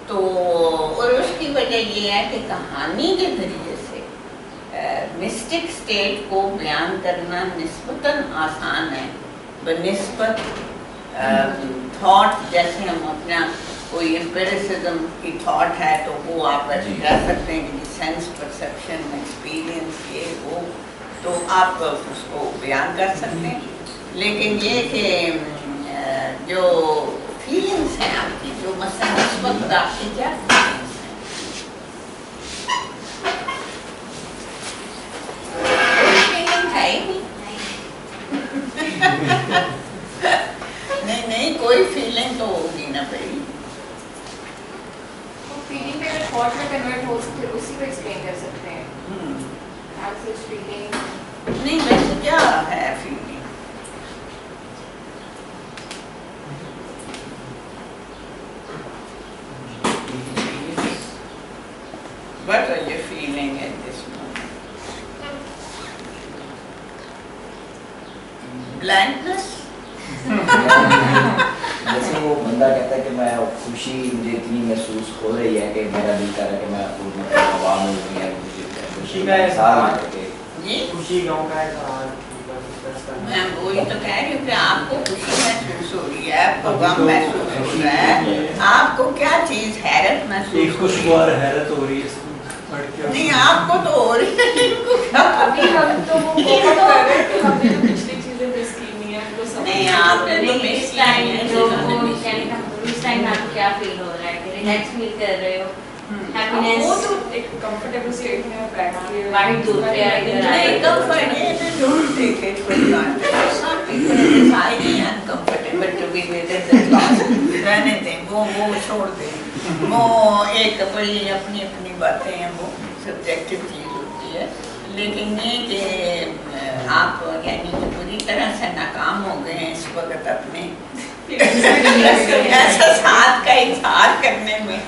तो और उसकी वजह ये है कि कहानी के ज़रिए से मिस्टिक स्टेट को बयान करना निस्बतन आसान है बनिस्बत थॉट। जैसे हम अपना कोई एम्पिरिसिज्म की थॉट है तो वो आप कह सकते हैं कि सेंस परसेप्शन एक्सपीरियंस ये वो तो आप उसको बयान कर सकते हैं, लेकिन ये कि जो फीलिंग्स हैं आपकी, जो मसलन इस वक्त आपकी क्या फीलिंग्स हैं, है ही नहीं कोई फीलिंग तो होगी ना भाई। फीलिंग पे अगर थॉट में कन्वर्ट हो सकते हैं उसी को एक्सप्लेन कर सकते हैं। Have such feeling। नहीं वैसे क्या है feeling? What are you feeling at this moment? Blankness? जैसे वो बंदा कहता है कि मैं खुशी मुझे इतनी महसूस हो रही है कि मेरा दिल कर रहा है कि मैं मतलब हवा में उड़ गया, मुझे खुशी का एहसास है जी खुशी गाँव का है। मैं वही तो कह रही हूँ कि आपको खुशी महसूस हो रही है, आपको गम महसूस हो रहा है, आपको क्या चीज़ हैरत महसूस एक खुशगवार हैरत हो रही है नहीं आपको तो हो रही है, इनको क्या? अभी हम तो वो बहुत कर रहे हैं कि हमने जो पिछली चीजें मिस की नहीं है वो सब नहीं आपने तो नहीं, मिस इस किया टाइम है, जो जिन्होंने वो miss कहने किया। का इस टाइम आपको क्या फील हो रहा है कि रिलैक्स फील कर रहे हो, वो हैप्पीनेस तो एक कंफर्टेबल स्टेट में बैठ के बाहर दूर पे आए नहीं comfort is don't take it for granted. Some people is highly uncomfortable to be within the class. रहने दें, वो छोड़ दें, वो एक बड़ी अपनी अपनी बातें हैं, वो सब्जेक्टिव चीज़ होती है, लेकिन ये कि आप यानी कि पूरी तरह से नाकाम हो गए हैं इस वक्त अपने एहसास का इजहार करने में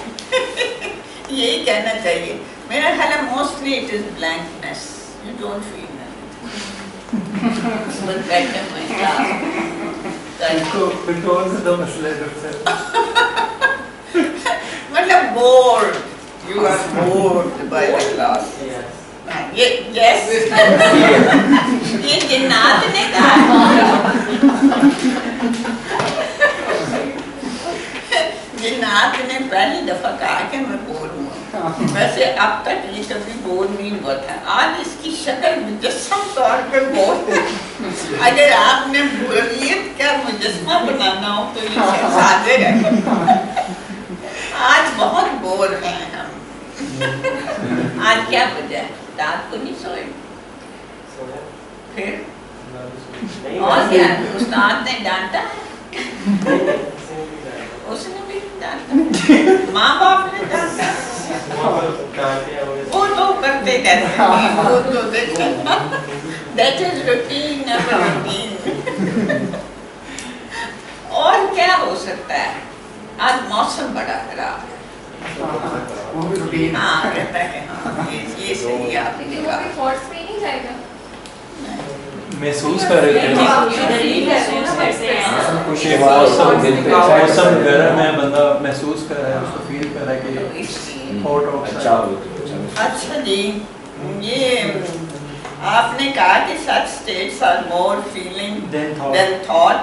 यही कहना चाहिए मेरा ख्याल है। Mostly it is blankness, you don't feel मतलब bored, you are bored by the class. ये यस ये जिन्नात ने कहा, जिन्नात ने पहली दफा कहा कि मैं बोर हुआ। वैसे अब तक ये कभी बोर नहीं हुआ था, आज इसकी शक्ल मुजस्सम तौर पे बोर है। अगर आपने बोरियत का मुजस्समा बनाना हो तो ये शहजादे है। आज बहुत बोर हैं हम। आज क्या वजह है? रात को नहीं सोए, फिर और क्या उस्ताद ने डांटा है? उसने भी डांटा, माँ बाप ने डांटा, वो तो करते रहते हैं, वो तो देखना, that is routine, never routine। और क्या हो सकता है? आज मौसम बड़ा खराब है। हाँ कहता है हाँ ये सही आपने लेकिन वो कहा। भी थॉट्स पे नहीं जाएगा। महसूस कर रहे थे। महसूस कर रहे हैं। کچھ یہ موسم گرم ہے, بندہ محسوس کر رہا ہے, اس کو فیل کر رہا ہے کہ ہاٹ اچھا ہو تو اچھا جی, یہ آپ نے کہا کہ such states are more feeling than thought.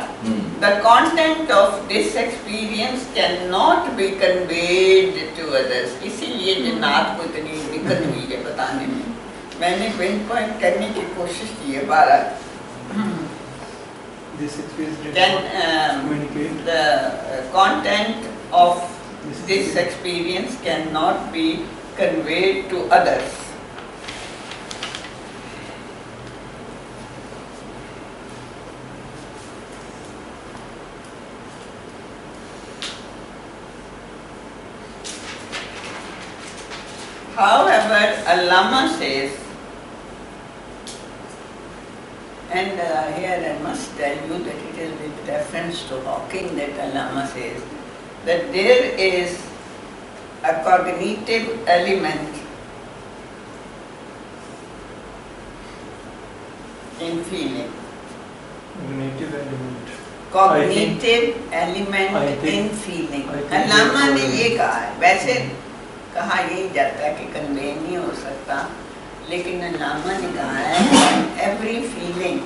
The content of this experience cannot be conveyed to others. اسی لیے جنات کو اتنی دقت ہوئی ہے بتانے میں. میں نے پن پوائنٹ کرنے کی کوشش کی ہے بارہ. The content of this experience cannot be conveyed to others. However, Allama says, and here I must tell you that it is with reference to Hawking that Allama says that there is a cognitive element in feeling. Cognitive element in feeling. Allama نے یہ کہا ہے, ویسے کہا یہی جاتا ہے کہ کنوے نہیں ہو سکتا, لیکن علامہ نے کہا ہے every feeling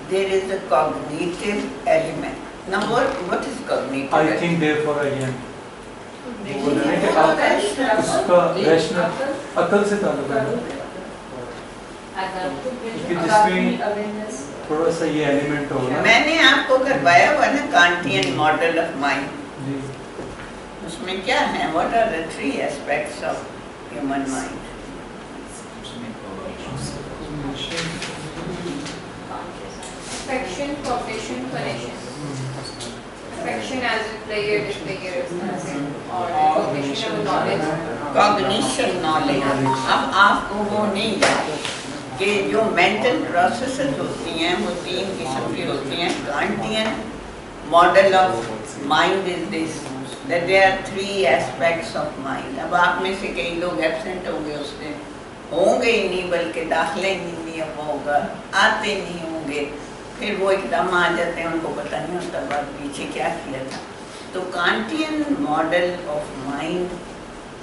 there is a cognitive element. Now what is cognitive? I think therefore I am. اس کا ریشنل عقل سے تعلق ہے کہ جس میں تھوڑا سا یہ ایلیمنٹ ہوگا. میں نے آپ کو کروایا ہوا نا کانٹین ماڈل آف مائنڈ, اس میں کیا ہے, what are the three aspects of human mind? Affection, cognition, connection. Affection as a player, displayer, or cognition of knowledge. Cognition knowledge. اب آپ کو وہ نہیں یاد کہ جو مینٹل پروسیسز ہوتی ہیں وہ تین قسم کی ہوتی ہیں. Kantian model of mind is this, that there are three aspects of mind. اب آپ میں سے کئی لوگ ایبسنٹ ہوں گے, اس دن ہوں گے ہی نہیں, بلکہ داخلے نہیں ہوگا, آتے نہیں ہوں گے, پھر وہ ایک دم آ جاتے ہیں, ان کو پتہ نہیں ہوتا بعد پیچھے کیا کیا تھا. تو Kantian model of mind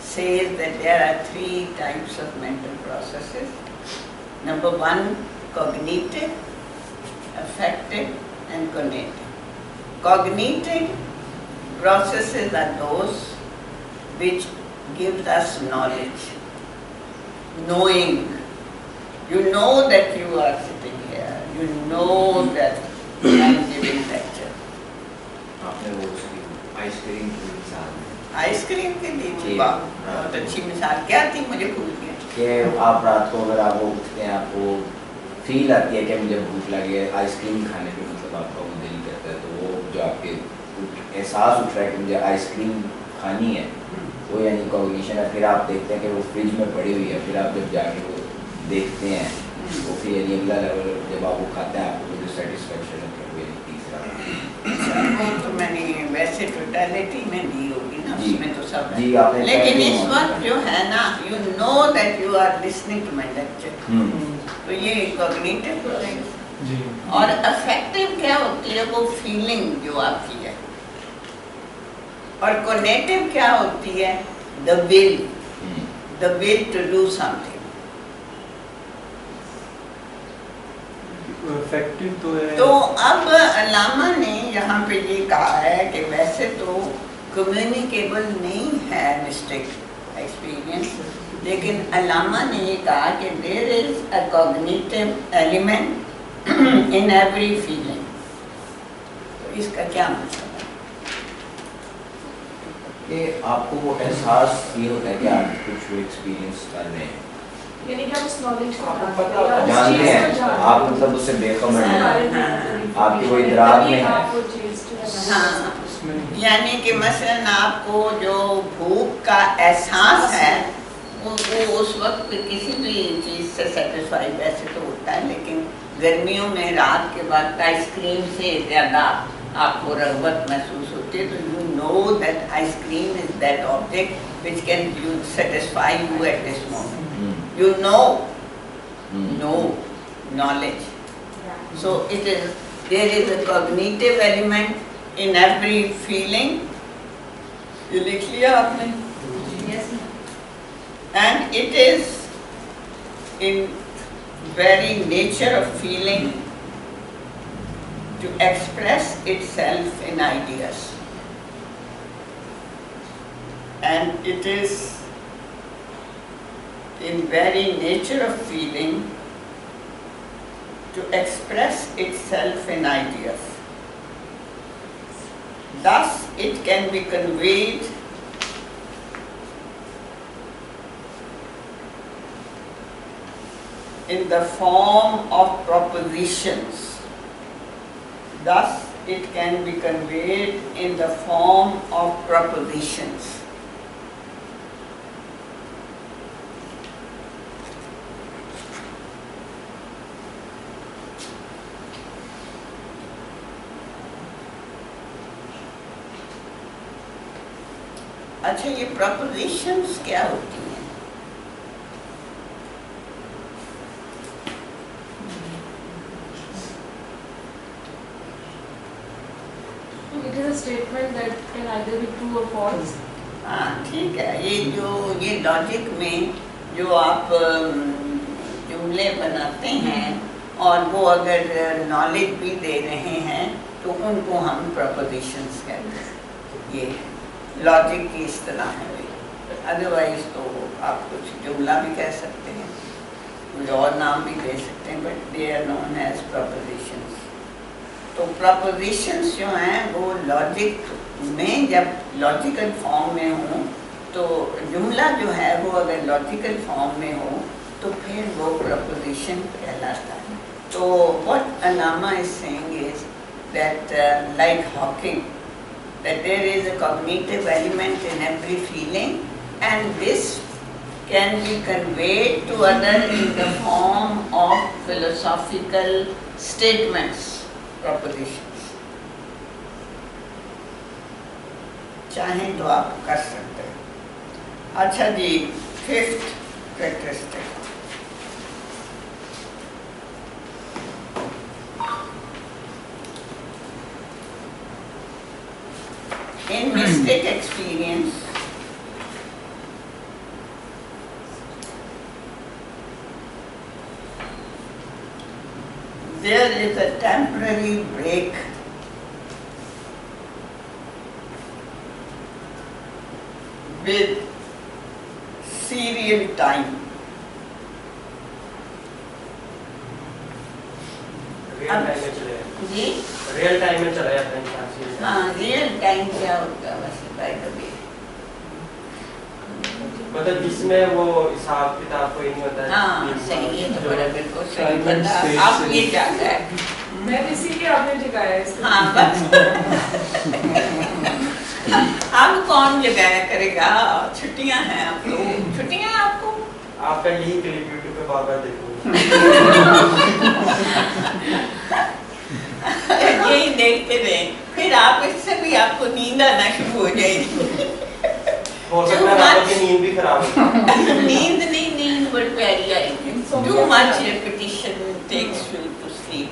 says that there are three types of mental processes. Number one, cognitive, affective and conative. Cognitive processes are those which gives us knowledge, knowing. You know that you are sitting here, you know that I am giving lecture. آپ نے وہ ice cream کی مثال ice cream کے لیے بہت اچھی مثال کیا تھی, مجھے بھول گیا. کہ آپ رات کو اگر آپ اٹھتے ہیں, آپ کو فیل آتی ہے کہ مجھے بھوک لگی ہے, آئس کریم کھانے پہ مطلب آپ کا وہ دل کرتا ہے, تو وہ جو آپ کے احساس اٹھ رہا ہے کہ مجھے آئس کریم کھانی ہے, وہ یعنی کوگنیشن ہے. پھر آپ دیکھتے ہیں کہ وہ فریج میں پڑی ہوئی ہے, پھر آپ جب جا کے وہ دیکھتے ہیں, وہ پھر یعنی اگلا لیول جب آپ وہ کھاتے ہیں, آپ کو جو سیٹسفیکشن ہے وہ یعنی تیسرا. تو میں نے ویسے ٹوٹیلٹی میں دی ہوگی نا, اس میں تو سب جی ہے, آپ نے لیکن اس وقت جو ہے نا, you know that you are listening to my lecture, تو یہ کوگنیٹو ہو رہی ہے. اور افیکٹو کیا ہوتی ہے, وہ فیلنگ جو آپ کی ہے. اور کونیٹو کیا ہوتی ہے, دا ول ٹو ڈو سم تھنگ. تو اب علامہ نے یہاں پہ یہ کہا ہے کہ ویسے تو کمیونیکیبل نہیں ہے مسٹک ایکسپیرئنس, لیکن علامہ نے یہ کہا کہ there is a cognitive element in every feeling. تو اس کا کیا مطلب ہے کہ آپ کو وہ احساس یہ ہوتا ہے کہ آپ کچھ ایکسپیرئنس کر رہے ہیں, یعنی کہ ہم اس نالج کو جانتے ہیں, آپ مطلب اس سے بے خبر ہیں, آپ کی وہ ادراک میں ہے. ہاں, یعنی کہ مثلاً آپ کو جو بھوک کا احساس ہے وہ اس وقت کسی بھی چیز سے سیٹسفائی ویسے تو ہوتا ہے, لیکن گرمیوں میں رات کے وقت آئس کریم سے زیادہ آپ کو رغبت محسوس ہوتی ہے. تو you know that ice cream is that object which can satisfy you at this moment. You know knowledge. So there is a cognitive element in every feeling. ये लिख लिया आपने? Yes, ma'am. And it is in very nature of feeling to express itself in ideas. And it is in very nature of feeling to express itself in ideas. Thus, it can be conveyed in the form of propositions. Thus, it can be conveyed in the form of propositions. अच्छा, ये propositions क्या होती हैं? It is a statement that can either be true or false. हाँ, ठीक है. ये logic में जो आप जुमले बनाते हैं और वो अगर नॉलेज भी दे रहे हैं तो उनको हम प्रपोजिशंस कहते हैं. ये लॉजिक की इस तरह है. अदरवाइज तो आप कुछ जुमला भी कह सकते हैं, कोई और नाम भी दे सकते हैं, but they are known as propositions. तो प्रपोजिशंस जो हैं वो लॉजिक में जब लॉजिकल फॉर्म में हो तो जुमला जो है वो अगर लॉजिकल फॉर्म में हो तो फिर वो प्रपोजिशन कहलाता है. तो व्हाट अनामा is saying is that like Hocking, that there is a cognitive element in every feeling, and this can be conveyed to others in the form of philosophical statements, propositions. चाहें तो आप कर सकते हैं. अच्छा जी, fifth characteristic. In mystic experience, there is a temporary break with serial time. Real time में चले जी, real time में चला जाता है इंसान से. हाँ, रियल टाइम क्या होता है वैसे बाय द वे? मतलब जिसमें वो हिसाब किताब कोई नहीं होता है. हाँ, सही है. तो बड़ा बिल्कुल सही Silent बता. state आप से- ये जाता है. मैं इसीलिए आपने जगाया इसको. हाँ, बस. अब कौन जगाया करेगा? छुट्टियां हैं आप लोग. छुट्टियां हैं आपको? आपका यही क्लिप यूट्यूब पे बार बार देखूंगा. यही देखते रहे, फिर आप इससे भी आपको नींद आना शुरू हो जाएगी. हो सकता है आपकी नींद भी खराब हो. नींद नहीं, नींद बड़ी प्यारी आएगी. Too much repetition takes you to sleep.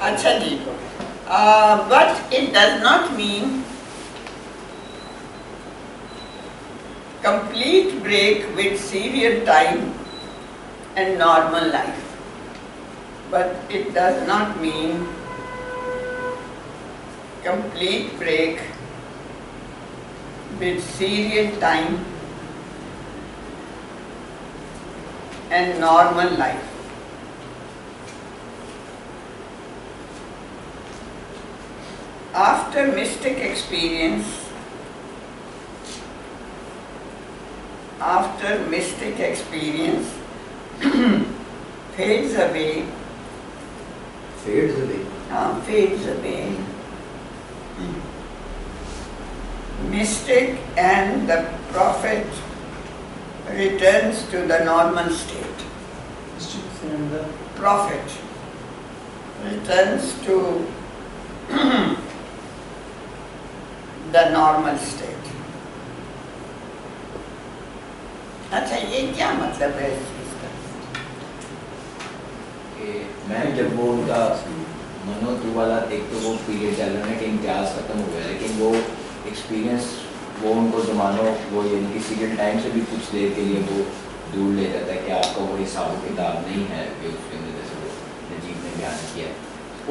अच्छा जी, but it does not mean complete break with serial time and normal life. But it does not mean complete break with serial time and normal life. After mystic experience, fades away. Fades away. Fades away. Mystic and the prophet returns to the normal state. Prophet returns to the normal state. अच्छा, ये क्या मतलब है इस चीज का? कि मैं जब वो उनका मनो तू वाला एक तो वो पीरियड चल रहा है कि इम्तियाज खत्म हो गया, लेकिन वो एक्सपीरियंस वो उनको ज़मानों वो यानी कि सीरियल टाइम से भी कुछ देर के लिए वो दूर ले जाता है कि आपका वो हिसाब किताब नहीं है कि उसके अंदर जैसे वो नजीब ने बयान किया है।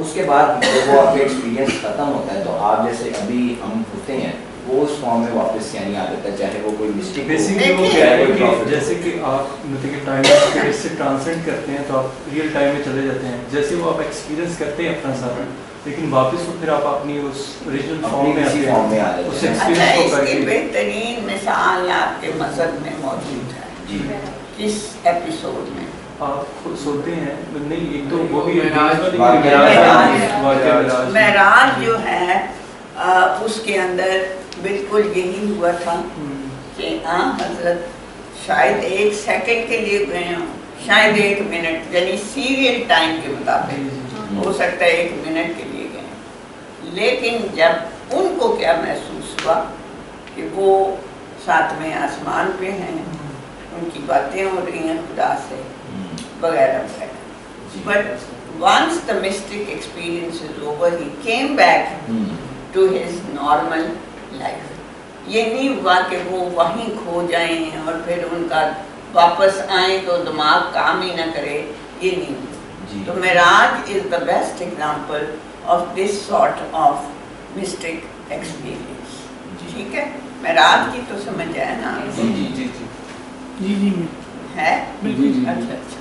उसके बाद जब वो आपका एक्सपीरियंस ख़त्म होता है तो आप जैसे अभी हम होते हैं वो उस फॉर्म में वापस यानी आ जाता है, चाहे वो कोई मिस्टेक बेसिकली वो क्या है कि जैसे कि आप मतलब कि टाइम से ट्रांसलेट करते हैं तो आप रियल टाइम में चले जाते हैं, जैसे वो आप एक्सपीरियंस करते हैं अपना सारा, लेकिन वापस तो फिर आप अपनी उस ओरिजिनल फॉर्म में आते हैं, उस अच्छा, एक्सपीरियंस को इसकी करके। बेहतरीन मिसाल आपके मजहब में मौजूद है। जी किस एपिसोड में? आप खुद सोते हैं नहीं, एक तो वो भी मेराज जो है उसके अंदर बिल्कुल यही हुआ था कि हजरत शायद 1 सेकंड के लिए गए हों, शायद 1 मिनट, यानी सीरियल टाइम के मुताबिक हो सकता है 1 मिनट के लिए गए, लेकिन जब उनको क्या महसूस हुआ कि वो 7वें आसमान पे हैं, उनकी बातें हो रही हैं खुदा से वगैरह वगैरह, but once the mystic experience is over, he came back to his normal life. ये नहीं हुआ कि वो वहीं खो जाएं और फिर उनका वापस आए तो दिमाग काम ही ना करे, ये नहीं हुआ। तो Meraj is the best example of this sort of mystic experience. ठीक है, मेराज की तो समझ आया ना? जी जी जी जी जी है? अच्छा अच्छा,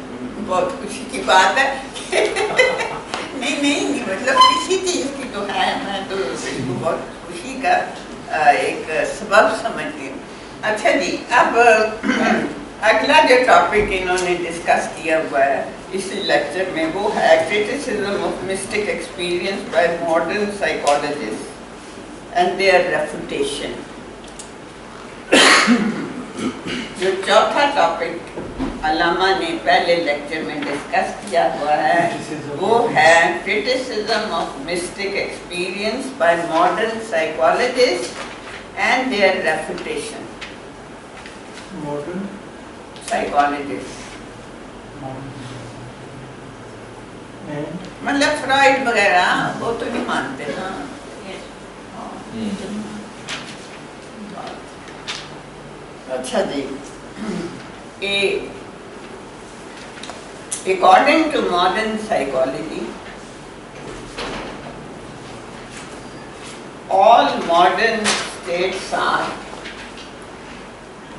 बहुत खुशी की बात है। नहीं नहीं नहीं, मतलब किसी चीज़ की तो है, मैं तो इसको बहुत खुशी का एक सबब समझती हूँ। अच्छा जी, अब अगला जो टॉपिक इन्होंने डिस्कस किया हुआ है इस लेक्चर में वो है criticism of mystic experience by modern psychologist and their refutation. जो चौथा टॉपिक अल्लामा ने पहले लेक्चर में डिस्कस किया हुआ है वो है criticism of mystic experience by modern psychologist and their refutation. Modern psychologist मतलब फ्रॉइड वगैरह वो तो नहीं मानते ना। अच्छा जी, according to modern psychology, all modern states are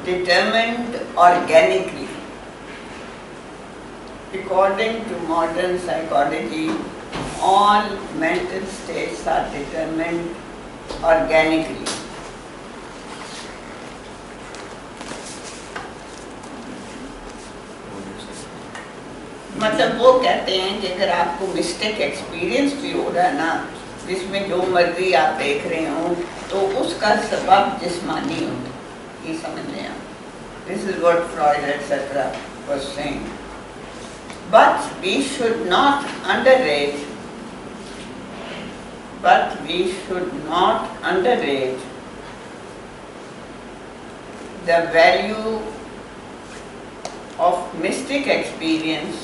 determined organically. According to modern psychology, all mental states are determined organically. मतलब वो कहते हैं कि अगर आपको मिस्टेक एक्सपीरियंस भी हो रहा है ना, जिसमें जो मर्जी आप देख रहे हो, तो उसका सबब जिस्मानी होता है, ये समझ लें आप। This is what Freud etcetera was saying, but we should not underrate the value of mystic experience,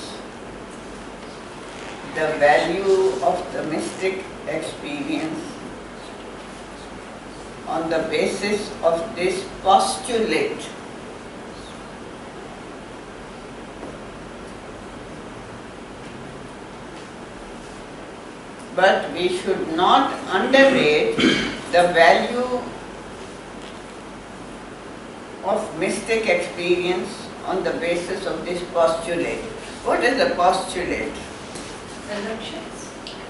the value of the mystic experience on the basis of this postulate. But we should not underrate the value of mystic experience on the basis of this postulate. What is a postulate? Assumptions.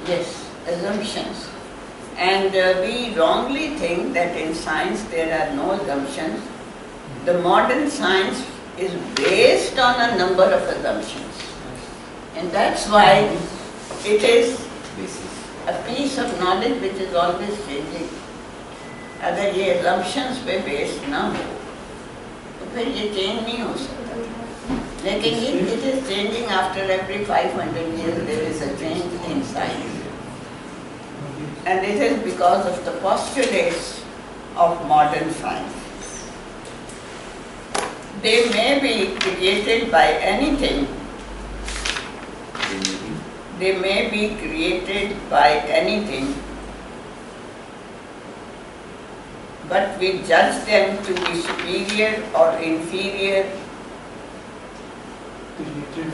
Yes, assumptions. And we wrongly think that in science there are no assumptions. The modern science is based on a number of assumptions. And that's why it is a piece of knowledge which is always changing. अगर ये assumptions पे based ना हो तो फिर ये change नहीं हो सकता। लेकिन it is changing after every 500 years there is a change in science. And it is because of the postulates of modern science. They may be created by anything, they may be created by anything, but we judge them to be superior or inferior.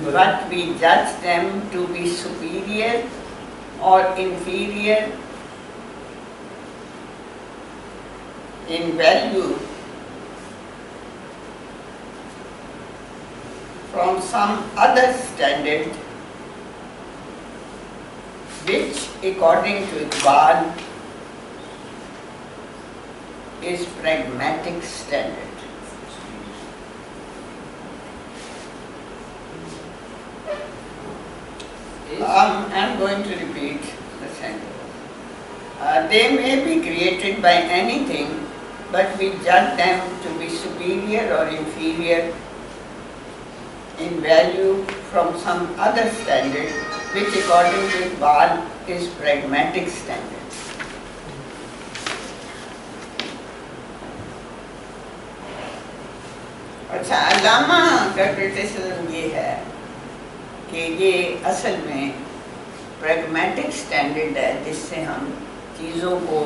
But we judge them to be superior or inferior in value from some other standard, which according to Iqbal is pragmatic standard. I'm going to repeat the sentence. They may be created by anything, but we judge them to be superior or inferior in value from some other standard, which according to Iqbal is pragmatic standard. अच्छा, अल्लामा का criticism ये है कि ये असल में pragmatic standard है जिससे हम चीज़ों को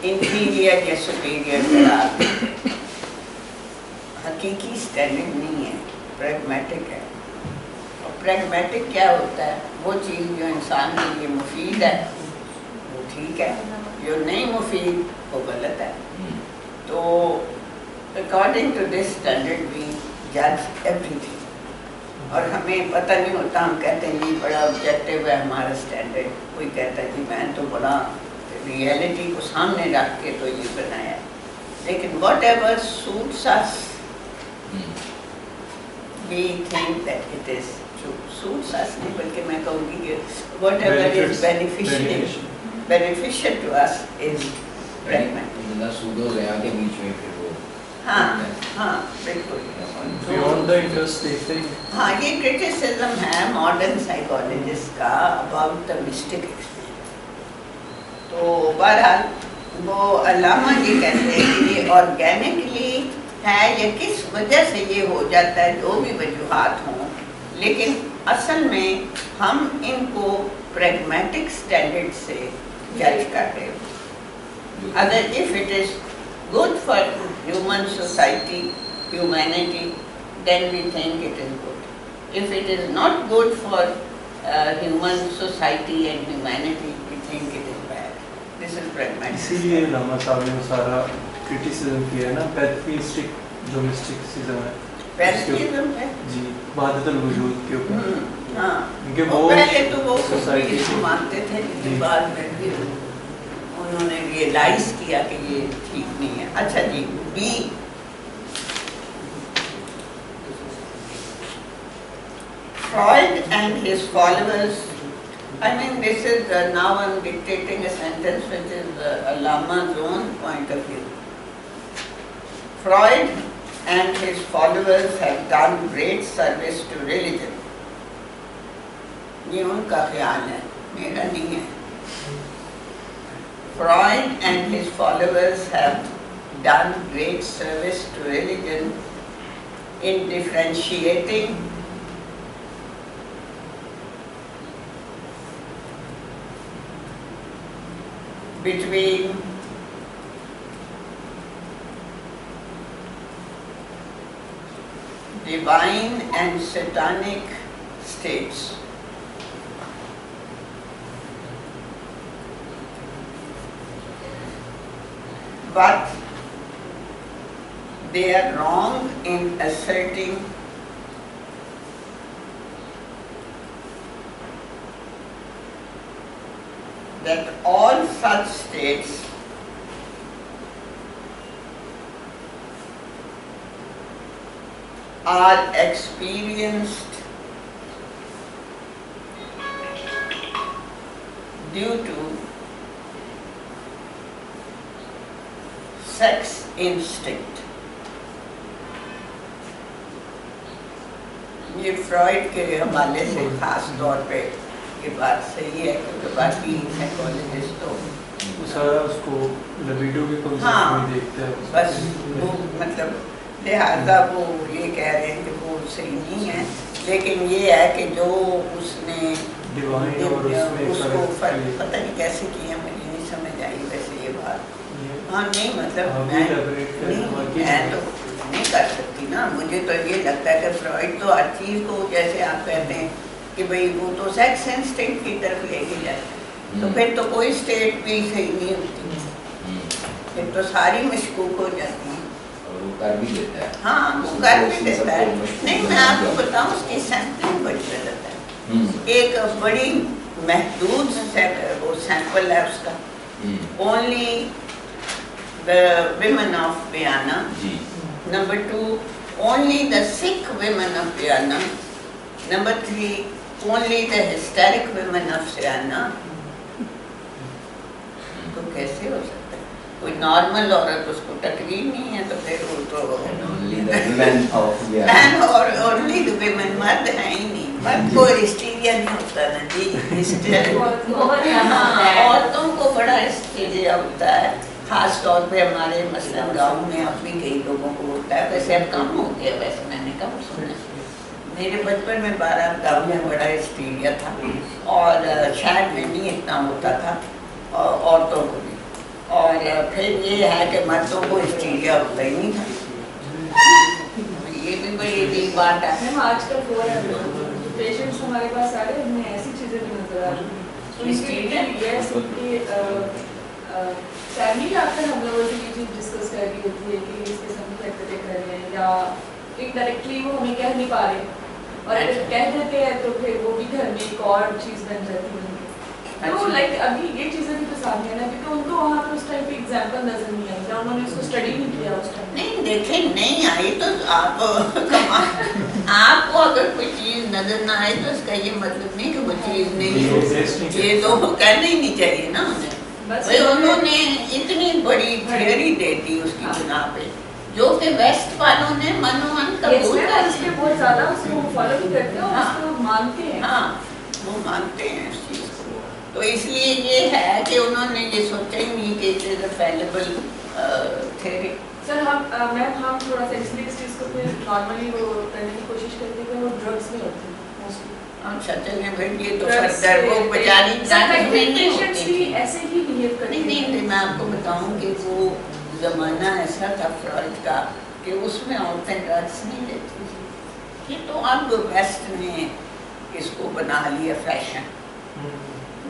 इंफीरियर या सुपीरियर करार देते हैं। हकीकी स्टैंडर्ड नहीं है, प्रैग्मेटिक है। और प्रैग्मेटिक क्या होता है? वो चीज़ जो इंसान के लिए मुफीद है वो ठीक है, जो नहीं मुफीद वो गलत है। तो according to this standard we जज एवरीथिंग। और हमें पता नहीं होता, हम कहते हैं जी बड़ा ऑब्जेक्टिव है हमारा स्टैंडर्ड, कोई कहता है जी मैं तो बड़ा रियलिटी को सामने रख के तो ये बनाया है। लेकिन whatever suits us we think that it is true. Suits us नहीं बल्कि मैं कहूँगी कि whatever is beneficial to us is pregnant. सूदो गया के बीच में फिर वो हाँ हाँ बिल्कुल। Beyond the interest देखते हैं। हाँ, ये क्रिटिसिज्म है मॉडर्न साइकोलॉजिस्ट का अबाउट द मिस्टिक एक्सपीरियंस। तो बहरहाल वो अल्लामा ये कहते हैं कि ये ऑर्गेनिकली है या किस वजह से ये हो जाता है, जो भी वजूहात हों, लेकिन असल में हम इनको प्रैग्मेटिक स्टैंडर्ड से जज कर रहे हो। अगर if it is good for human society, humanity, then we think it is good. If it is not good for human society and humanity, we think it is bad. This is pragmatic. इसीलिए अल्लामा साहब ने सारा criticism किया है ना, पैथीइस्टिक जो mysticism है, पैथीइज्म है जी, वाहदतुल वजूद के ऊपर। हाँ, क्योंकि वो पहले तो वो सोसाइटी इसको मानते थे, लेकिन बाद में फिर उन्होंने रियलाइज किया कि ये ठीक नहीं है। अच्छा जी, B Freud and his followers, I mean this is now I'm dictating a sentence which is Allama's own point of view. Freud and his followers have done great service to religion. ये उनका ख्याल है, मेरा नहीं है। Freud and his followers have done great service to religion in differentiating between divine and satanic states. But they are wrong in asserting that all such states are experienced due to sex instinct. ये Freud के हवाले से खास तौर पे ये बात सही है, क्योंकि बाकी साइकोलॉजिस्ट तो वो सारा उसको लिबिडो के कॉन्सेप्ट हाँ, में देखते हैं। बस वो मतलब लिहाजा वो ये कह रहे हैं कि वो सही नहीं है। لیکن یہ ہے کہ جو اس نے ڈیوائن اور اس میں اس کو پتہ نہیں کیسے کیا، مجھے نہیں سمجھ آئی ویسے یہ بات. ہاں نہیں مطلب میں تو نہیں کر سکتی نا. مجھے تو یہ لگتا ہے کہ فرائڈ تو ہر چیز کو جیسے آپ کہتے ہیں کہ بھئی وہ تو سیکس انسٹنکٹ کی طرف لے کے جاتا ہے، تو پھر تو کوئی اسٹیٹ بھی صحیح نہیں ہوتی، پھر تو ساری مشکوک ہو جاتی ہیں. اور وہ کر بھی دیتا ہے. ہاں وہ کر بھی دیتا ہے. نہیں میں آپ کو بتاؤں اس کی سیمپلنگ بڑی غلط ہے. ایک بڑی محدود وہ سیمپل ہے اس کا. Only the women of Guyana. Number 2, only the Sikh women of Guyana. Number 3, only the hysteric women of Guyana. تو کیسے ہو سکتا ہے؟ کوئی نارمل عورت اس کو تکلیف نہیں ہے تو پھر وہ تو only the women of Guyana. اور only the women مرد ہیں ہی نہیں. مرد کو ہسٹیریا نہیں ہوتا نا جی. بہت کم ہوتا ہے. عورتوں کو بڑا ہسٹیریا ہوتا ہے، خاص طور پہ ہمارے مثلاً گاؤں میں اب بھی کئی لوگوں کو ہوتا ہے. ویسے اب کم ہو گیا، ویسے میں نے کم سنا. میرے بچپن میں 12 گاؤں میں بڑا ہسٹیریا تھا، اور شہر میں نہیں اتنا ہوتا تھا عورتوں کو بھی. اور پھر یہ ہے کہ مردوں کو ہسٹیریا ہوتا ہی نہیں تھا. یہ بھی بڑی عجیب بات ہے. میم آج کل ہو رہا ہے، پیشنٹس ہمارے پاس آ رہے ہیں، ہمیں ایسی چیزیں بھی نظر آ رہی ہیں. فیملی آ کر ہم لوگوں سے یہ چیز ڈسکس کر رہی ہوتی ہے کہ اس قسم کی حرکتیں کر رہے ہیں، یا انڈائریکٹلی وہ ہمیں کہہ نہیں پا رہے، اور اگر کہہ دیتے ہیں تو پھر وہ بھی گھر میں ایک اور چیز بن جاتی ہے. تو لائک ابھی یہ چیزیں بھی تو سامنے ہیں نا، کیونکہ ان کو وہاں پہ اس ٹائم پہ ایگزامپل نظر نہیں آئی، یا انہوں نے اس کو اسٹڈی نہیں کیا اس ٹائم. نہیں دیکھیں نہیں آئی تو آپ کو اگر کوئی چیز نظر نہ آئے تو اس کا یہ مطلب نہیں کہ وہ چیز نہیں ہے. یہ تو کہنا ہی نہیں چاہیے نا انہیں. انہوں نے اتنی بڑی تھیوری دے دی اس کی بنا پہ، جو کہ ویسٹ والوں نے منو من قبول کر اس کے بہت زیادہ اس کو فالو بھی کرتے ہیں اور اس کو مانتے ہیں. ہاں وہ مانتے ہیں اس چیز کو. تو اس لیے یہ ہے کہ انہوں نے یہ سوچا ہی نہیں کہ اٹ از اے فیلیبل تھیوری. سر میم ہم تھوڑا سا اس لیے اس چیز کو پھر نارملی وہ کرنے کی کوشش کرتے ہیں کہ وہ ڈرگس میں ہوتے ہیں موسٹلی. اچھا چلیں پھر یہ تو فردر وہ بیچاری ایسے ہی بہیو کرتے ہیں. نہیں میں آپ کو بتاؤں کہ وہ زمانہ ایسا تھا فرائڈ کا کہ اس میں عورتیں ڈرگس نہیں لیتی تھیں. یہ تو اب ویسٹ نے اس کو بنا لیا فیشن.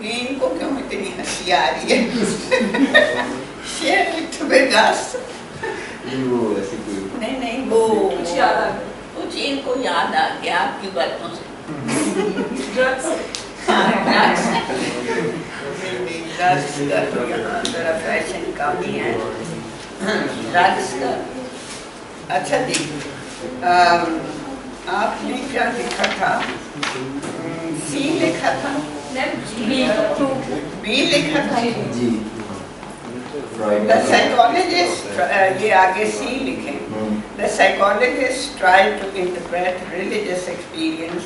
یہ ان کو کیوں اتنی ہنسی آ رہی ہے؟ Share it with us. نہیں وہ کچھ یاد آ گیا، کچھ ان کو یاد آ گیا آپ کی باتوں سے. ڈرگس ذرا فیشن کم ہی ہے ڈرگس کا. اچھا جی آپ نے کیا لکھا تھا؟ سی لکھا تھا، بی لکھا تھا. The psychologist یہ آگے سی لکھیں. The psychologist tried to interpret religious experience.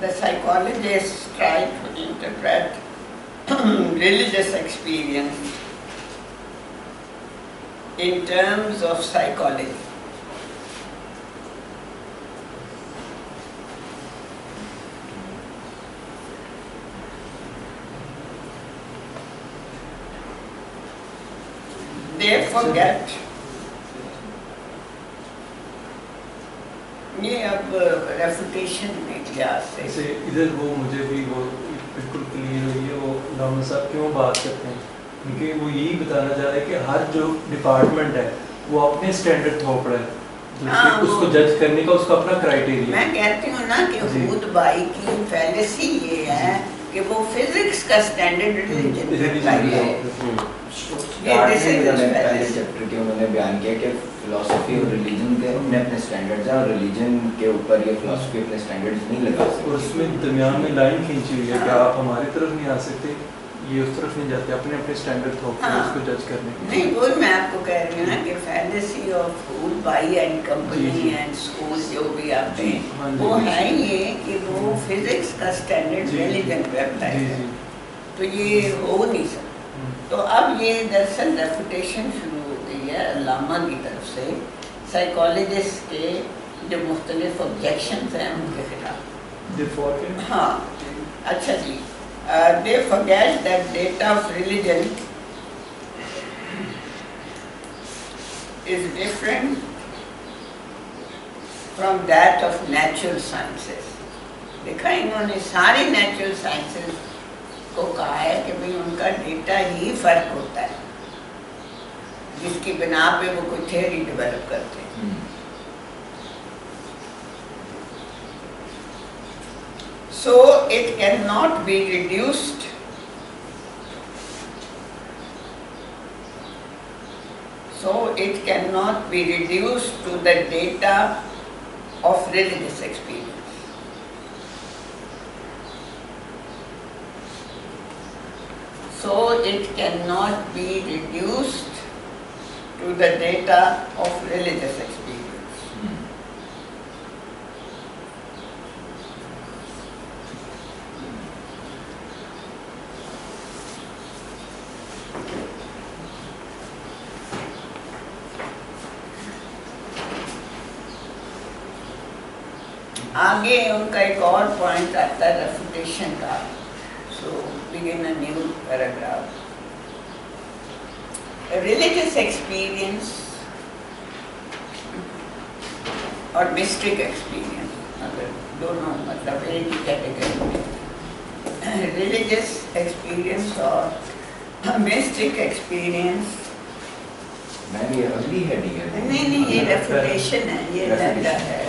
The psychologist tried to interpret religious experience in terms of psychology. They forget. یہ اب ریفوٹیشن میں لحاظ سے ادھر وہ مجھے بھی وہ بالکل کلیئر ہوئی ہے وہ علامہ صاحب کیوں بات کرتے ہیں، کیونکہ وہ یہی بتانا چاہ رہے ہیں کہ ہر جو ڈپارٹمنٹ ہے وہ اپنے اسٹینڈرڈ تھوپ رہا ہے، اس کو جج کرنے کا اس کا اپنا کرائٹیریا. میں کہتی ہوں نا کہ خود بائی کی فیلسی یہ ہے کہ وہ فزکس کا اسٹینڈرڈ پہلے چیپٹر کے انہوں نے بیان کیا کہ فلاسفی اور ریلیجن کے اپنے اپنے اسٹینڈرڈز ہیں، اور ریلیجن کے اوپر یہ فلاسفی اپنے اسٹینڈرڈز نہیں لگا سکتے. اور اس میں درمیان میں لائن کھینچی ہوئی ہے کہ آپ ہماری طرف نہیں آ سکتے، یہ اس طرف نہیں جاتے، اپنے اپنے اسٹینڈرڈ تھوپ کے اس کو جج کرنے کے. نہیں وہ میں آپ کو کہہ رہی ہوں نا کہ fallacy of fool by and company and school جو بھی آپ ہیں وہ ہے یہ کہ وہ فزکس کا اسٹینڈرڈ ریلیجن پہ اپلائی ہے، تو یہ ہو نہیں سکتا. تو اب یہ دراصل ریفوٹیشن شروع ہو گئی ہے علامہ کی طرف سے سائیکالوجسٹ کے جو مختلف آبجیکشنز ہیں ان کے خلاف. Therefore, ہاں اچھا جی. They forget that data of religion is different from that of natural sciences. دیکھا انہوں نے ساری نیچرل سائنسز کو کہا ہے کہ بھئی ان کا ڈیٹا ہی فرق ہوتا ہے جس کی بنا پہ وہ کوئی تھیوری ڈیولپ کرتے ہیں. So it cannot be reduced to the data of religious experience. So it cannot be reduced to the data of religious experience. آگے ان کا ایک اور پوائنٹ آتا ہے ریفوٹیشن کا. سو begin a new paragraph. A religious experience اور mystic experience, اگر دونوں مطلب ایک ہی کیٹیگری میں religious experience اور mystic experience. میں یہ اگلی ہیڈنگ ہے. نہیں یہ ریفوٹیشن ہے, یہ ڈیٹا ہے.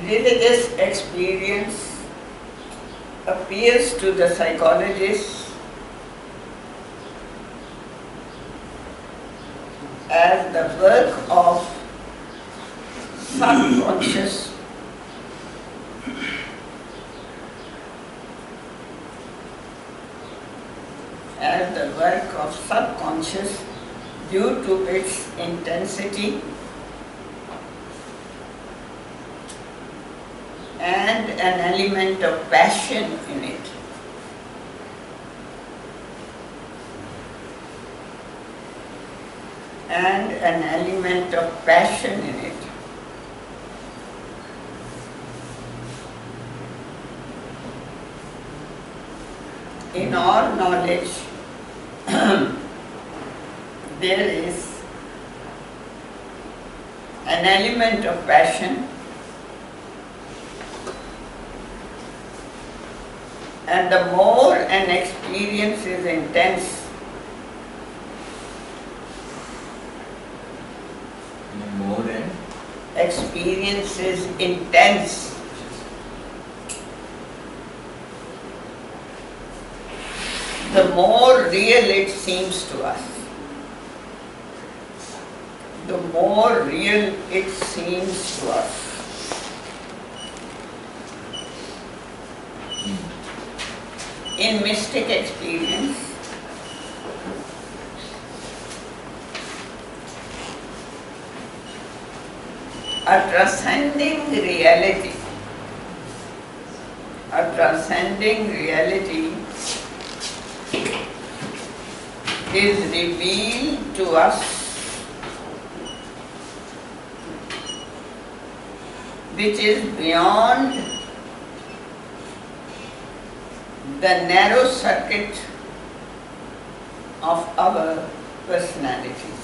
Religious experience appears to the psychologist as the work of subconscious due to its intensity and an element of passion in it. In all knowledge, there is an element of passion, and the more an experience is intense, experience is intense, the more real it seems to us. The more real it seems to us. In mystic experience, a transcending reality is revealed to us which is beyond the narrow circuit of our personalities.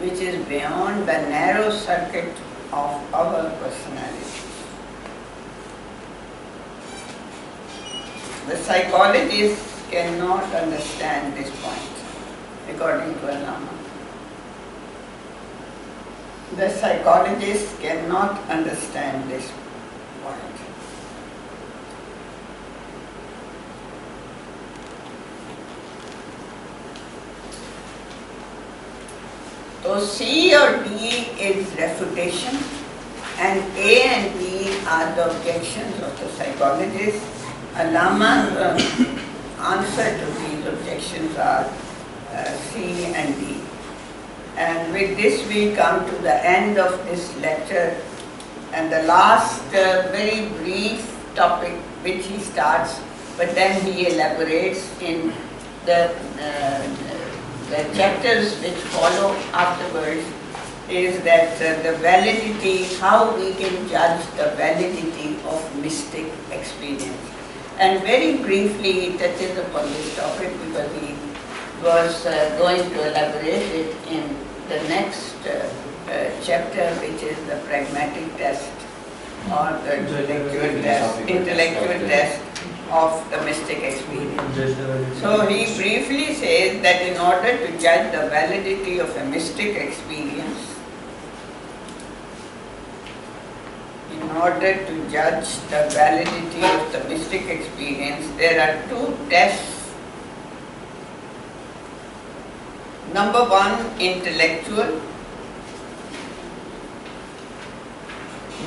Which is beyond the narrow circuit of our personalities. The psychologists cannot understand this point, according to Allama. The psychologists cannot understand this point. So C or D is refutation, and A and B are the objections of the psychologists. Allama's answer to these objections are C and D. And with this we come to the end of this lecture, and the last very brief topic which he starts, but then he elaborates in the chapters which follow afterwards, is that the validity, how we can judge the validity of mystic experience. And very briefly he touches upon this topic because he was going to elaborate it in the next chapter, which is the pragmatic test or the intellectual test of the mystic experience. So he briefly says that in order to judge the validity of a mystic experience, there are two tests. Number one, intellectual.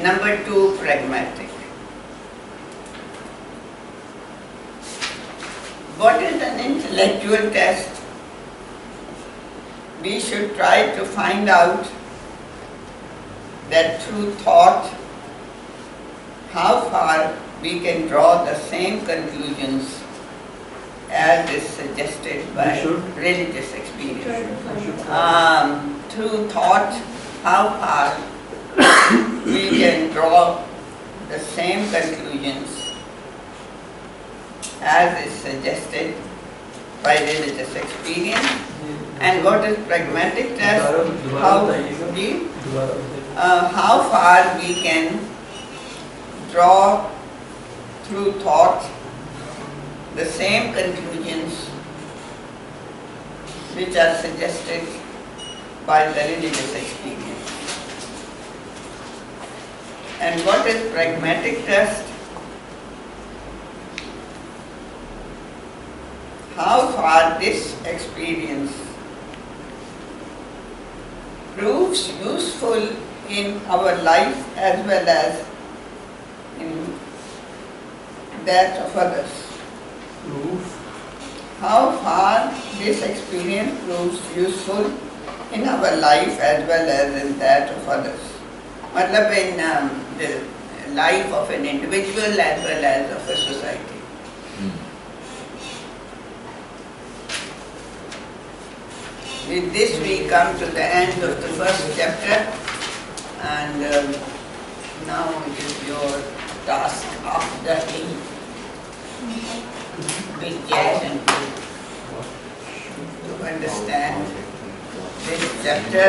Number two, pragmatic. What is an intellectual test? We should try to find out that through thought, how far we can draw the same conclusions as is suggested by religious experience. Through thought, how far we can draw the same conclusions as is suggested by religious experience. And what is pragmatic test? How far we can draw through thought the same conclusions which are suggested by the religious experience. And what is pragmatic test? How far this experience proves useful in our life as well as in that of others. How far this experience proves useful in our life as well as in that of others. Matlab in the life of an individual as well as of a society. With this we come to the end of the first chapter, and now it is your task after with Jason to understand this chapter